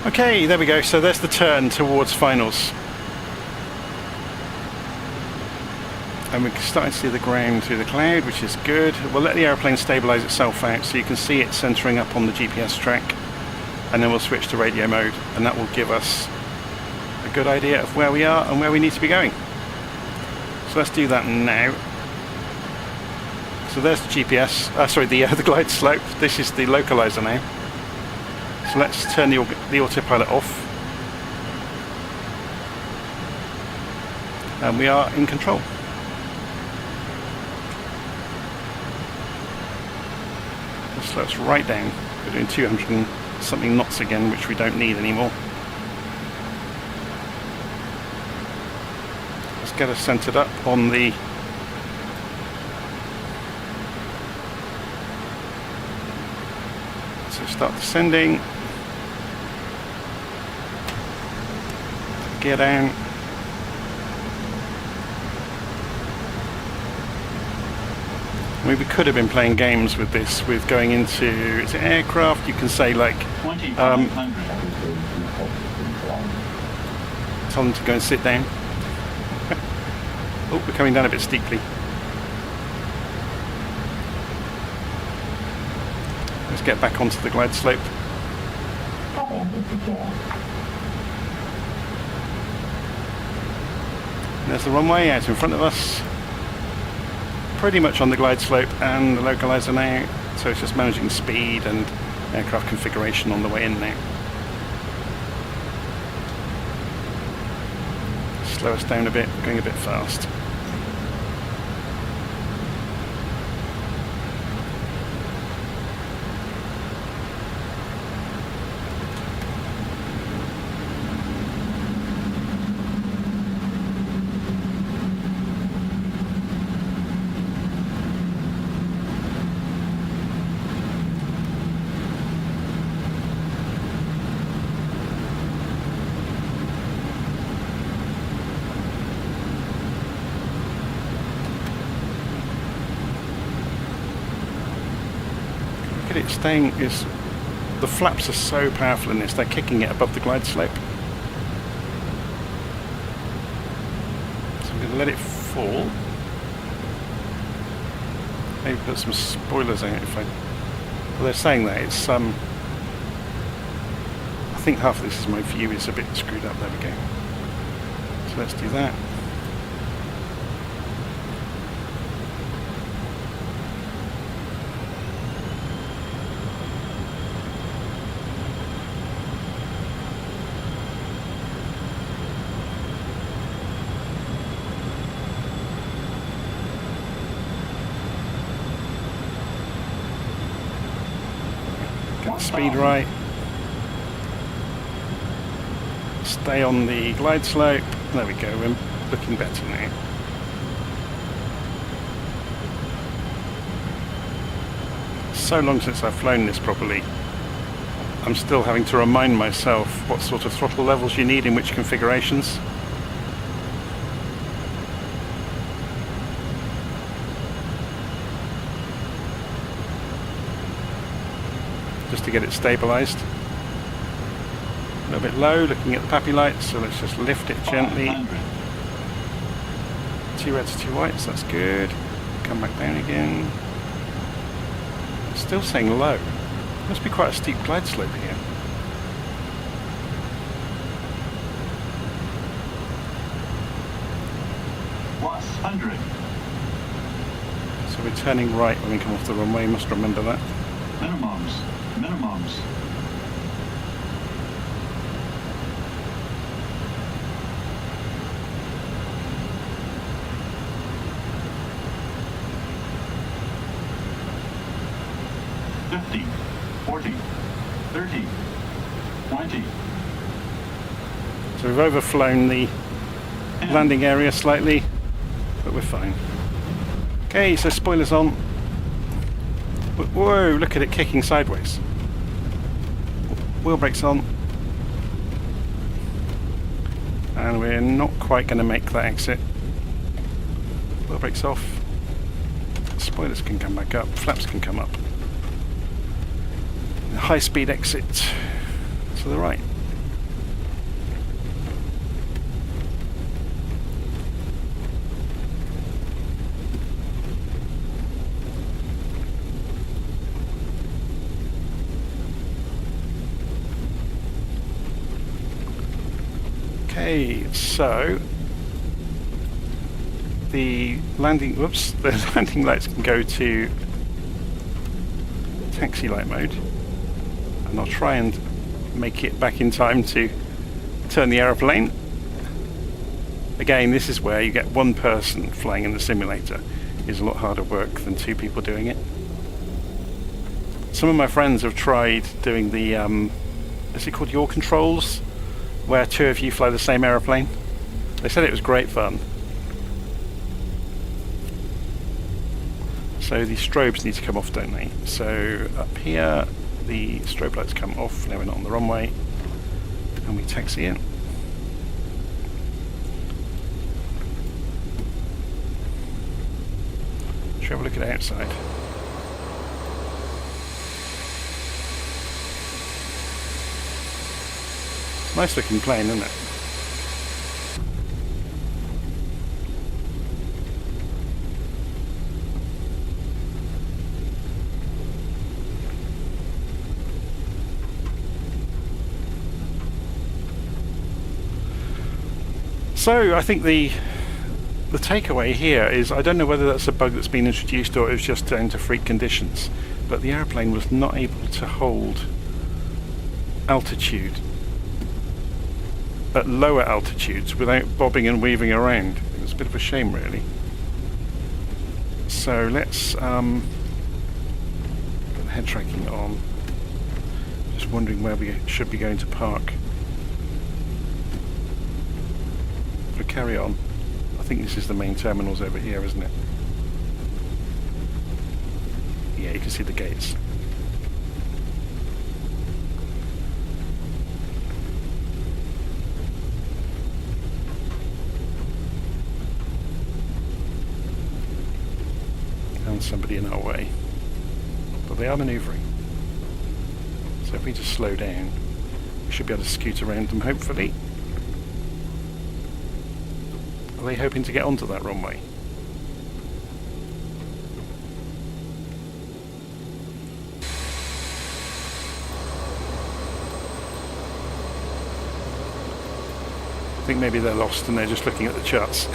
Speaker 1: Okay, there we go. So there's the turn towards finals. And we're starting to see the ground through the cloud, which is good. We'll let the aeroplane stabilise itself out so you can see it centering up on the GPS track. And then we'll switch to radio mode, and that will give us a good idea of where we are and where we need to be going. So let's do that now. So there's the GPS, the glide slope. This is the localizer now. So let's turn the autopilot off. And we are in control. Let's slow us right down. We're doing 200 and something knots again, which we don't need anymore. Let's get us centered up on the so start descending. Gear down. I mean, we could have been playing games with this, with going into it's an aircraft. You can say like, tell them to go and sit down. Oh, we're coming down a bit steeply. Let's get back onto the glide slope. There's the runway out in front of us. Pretty much on the glide slope and the localizer now, so it's just managing speed and aircraft configuration on the way in now. Slow us down a bit, going a bit fast. It staying is the flaps are so powerful in this, they're kicking it above the glide slope. So I'm going to let it fall. Maybe put some spoilers out if I. Well, they're saying that it's I think half of this is my view is a bit screwed up. There we go. So let's do that. Speed right. Stay on the glide slope. There we go, we're looking better now. So long since I've flown this properly. I'm still having to remind myself what sort of throttle levels you need in which configurations. Just to get it stabilised. A little bit low, looking at the PAPI lights, so let's just lift it gently. 2 reds, 2 whites, that's good. Come back down again. Still saying low. Must be quite a steep glide slope here.
Speaker 3: +100.
Speaker 1: So we're turning right when we come off the runway, must remember that.
Speaker 3: Minimums. Minimums. $50, $40, $30, $20.
Speaker 1: So we've overflown the landing area slightly, but we're fine. Okay, so spoilers on. Whoa, look at it kicking sideways. Wheel brakes on. And we're not quite going to make that exit. Wheel brakes off. Spoilers can come back up. Flaps can come up. High speed exit to the right. Okay, so the landing lights can go to taxi light mode, and I'll try and make it back in time to turn the aeroplane. Again, this is where you get one person flying in the simulator. It's a lot harder work than 2 people doing it. Some of my friends have tried doing the is it called yaw controls, where 2 of you fly the same aeroplane. They said it was great fun. So the strobes need to come off, don't they? So up here the strobe lights come off, now we're not on the runway, and we taxi in. Should we have a look at the outside? Nice looking plane, isn't it? So I think the takeaway here is, I don't know whether that's a bug that's been introduced or it was just down to freak conditions, but the aeroplane was not able to hold altitude at lower altitudes without bobbing and weaving around. It was a bit of a shame, really. So let's put the head tracking on. Just wondering where we should be going to park. If we carry on, I think this is the main terminals over here, isn't it? Yeah, you can see the gates. And somebody in our way. But they are manoeuvring. So if we just slow down, we should be able to scoot around them, hopefully. Are they hoping to get onto that runway? I think maybe they're lost and they're just looking at the charts.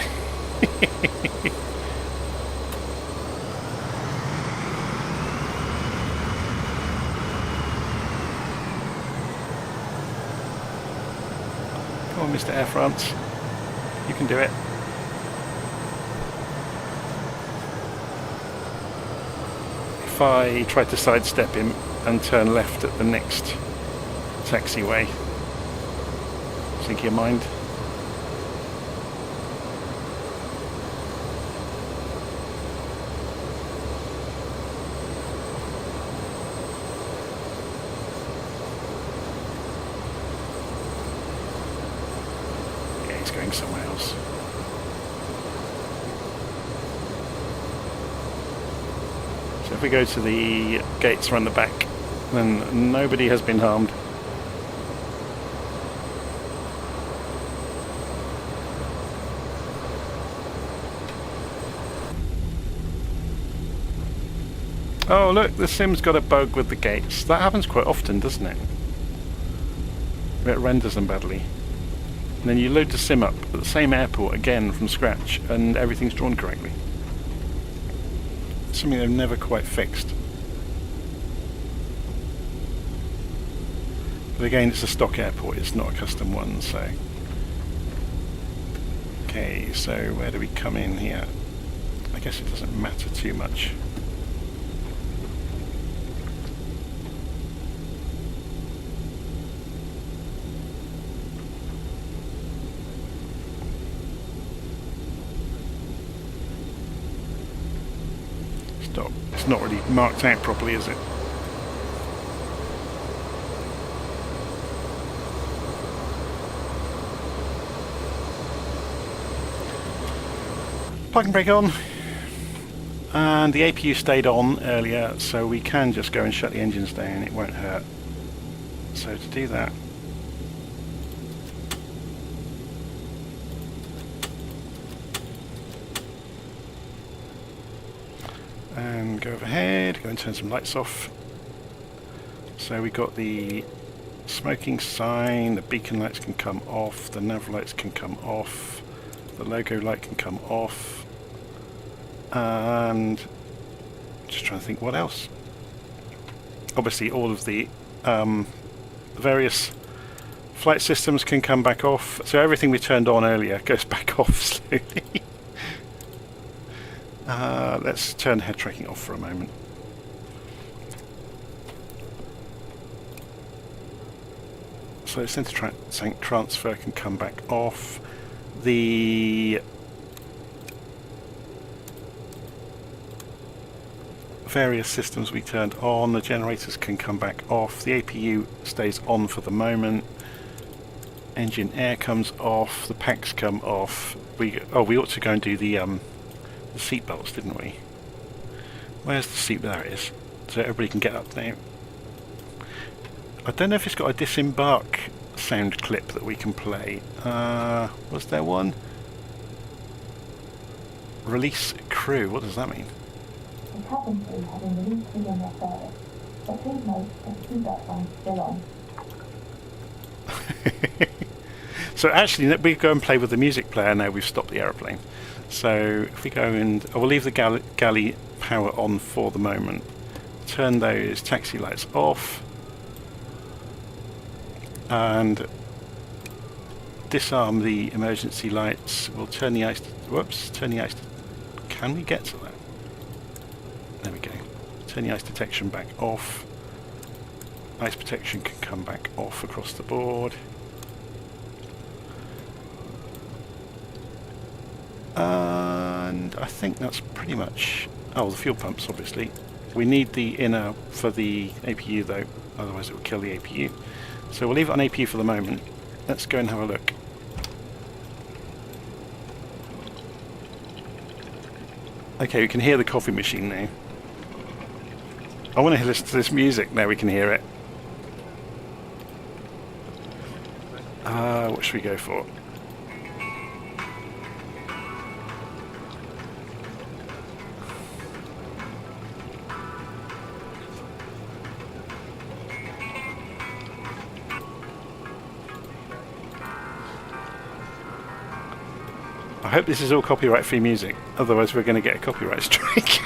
Speaker 1: Come on, Mr. Air France. You can do it. If I try to sidestep him and turn left at the next taxiway, think you mind? Going somewhere else. So if we go to the gates around the back, then nobody has been harmed. Oh look, the sim's got a bug with the gates. That happens quite often, doesn't it? It renders them badly. And then you load the sim up at the same airport again from scratch and everything's drawn correctly. Something they've never quite fixed. But again, it's a stock airport, it's not a custom one, so... Okay, so where do we come in here? I guess it doesn't matter too much. It's not really marked out properly, is it? Parking brake on, and the APU stayed on earlier, so we can just go and shut the engines down, it won't hurt. So to do that, and go overhead, go and turn some lights off. So we got the smoking sign, the beacon lights can come off, the nav lights can come off, the logo light can come off, and just trying to think what else. Obviously all of the various flight systems can come back off, so everything we turned on earlier goes back off slowly. Let's turn head tracking off for a moment. So center tank transfer can come back off. The various systems we turned on, the generators can come back off. The APU stays on for the moment. Engine air comes off. The packs come off. We ought to go and do the seat belts, didn't we? Where's the seat? There it is. So everybody can get up now. I don't know if it's got a disembark sound clip that we can play. Was there one? Release crew. What does that mean?
Speaker 2: The cabin crew have been released within their service, but please note that the seatbelt sign is still on.
Speaker 1: So actually, we go and play with the music player now we've stopped the aeroplane. So if we go and... I will leave the galley power on for the moment. turn those taxi lights off and disarm the emergency lights. We'll turn the ice, turn the ice, can we get to that? There we go. Turn the ice detection back off. Ice protection can come back off across the board. And I think that's pretty much... oh, the fuel pumps, obviously. We need the inner for the APU though, otherwise it will kill the APU. So we'll leave it on APU for the moment. Let's go and have a look. Okay, we can hear the coffee machine now. I want to listen to this music. Now we can hear it. What should we go for? I hope this is all copyright-free music, otherwise we're going to get a copyright strike.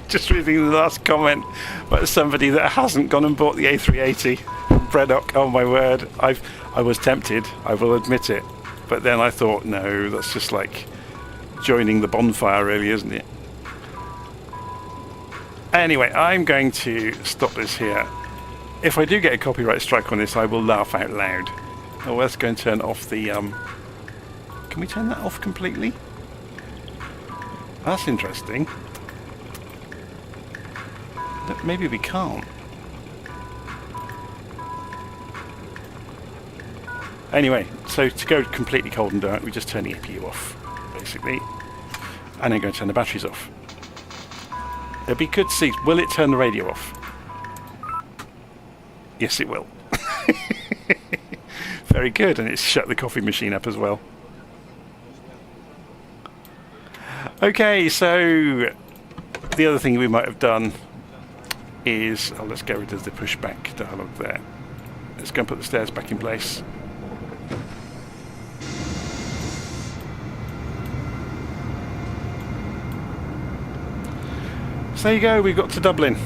Speaker 1: Just reading the last comment about somebody that hasn't gone and bought the A380 from Breddock. Oh my word, I was tempted, I will admit it, but then I thought, no, that's just like joining the bonfire really, isn't it? Anyway, I'm going to stop this here. If I do get a copyright strike on this, I will laugh out loud. Oh, let's go and turn off the... Can we turn that off completely? That's interesting. Maybe we can't. Anyway, so to go completely cold and dark, we just turn the APU off, basically. And then go and turn the batteries off. It'd be good to see, will it turn the radio off? Yes, it will. Very good, and it's shut the coffee machine up as well. Okay, so the other thing we might have done is, oh, let's get rid of the pushback dialog there. Let's go and put the stairs back in place. So there you go, we've got to Dublin.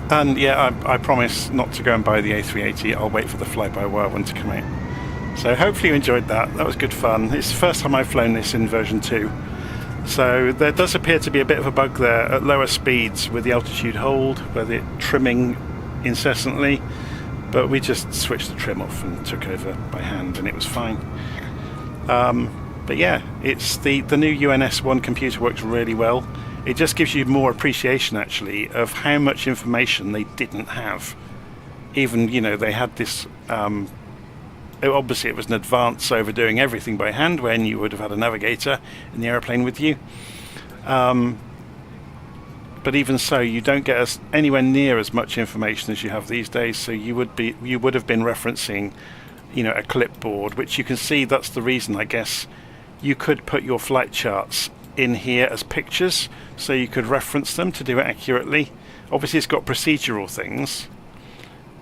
Speaker 1: And yeah, I promise not to go and buy the A380, I'll wait for the fly-by-wire one to come out. So hopefully you enjoyed that, that was good fun. It's the first time I've flown this in version 2. So there does appear to be a bit of a bug there at lower speeds with the altitude hold, where they're trimming incessantly, but we just switched the trim off and took over by hand and it was fine. But yeah, it's the new UNS-1 computer works really well. It just gives you more appreciation actually of how much information they didn't have. Even, you know, they had this, obviously it was an advance over doing everything by hand when you would have had a navigator in the aeroplane with you. But even so, you don't get anywhere near as much information as you have these days, so you would have been referencing, you know, a clipboard, which you can see that's the reason, I guess. You could put your flight charts in here as pictures, so you could reference them to do it accurately. Obviously it's got procedural things,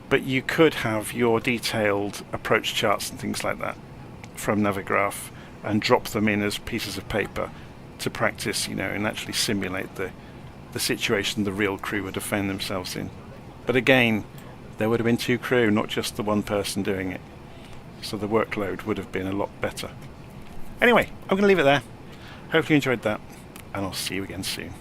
Speaker 1: but you could have your detailed approach charts and things like that from Navigraph and drop them in as pieces of paper to practice, you know, and actually simulate the situation the real crew would have found themselves in. But again, there would have been 2 crew, not just the one person doing it. So the workload would have been a lot better. Anyway, I'm going to leave it there. Hopefully you enjoyed that, and I'll see you again soon.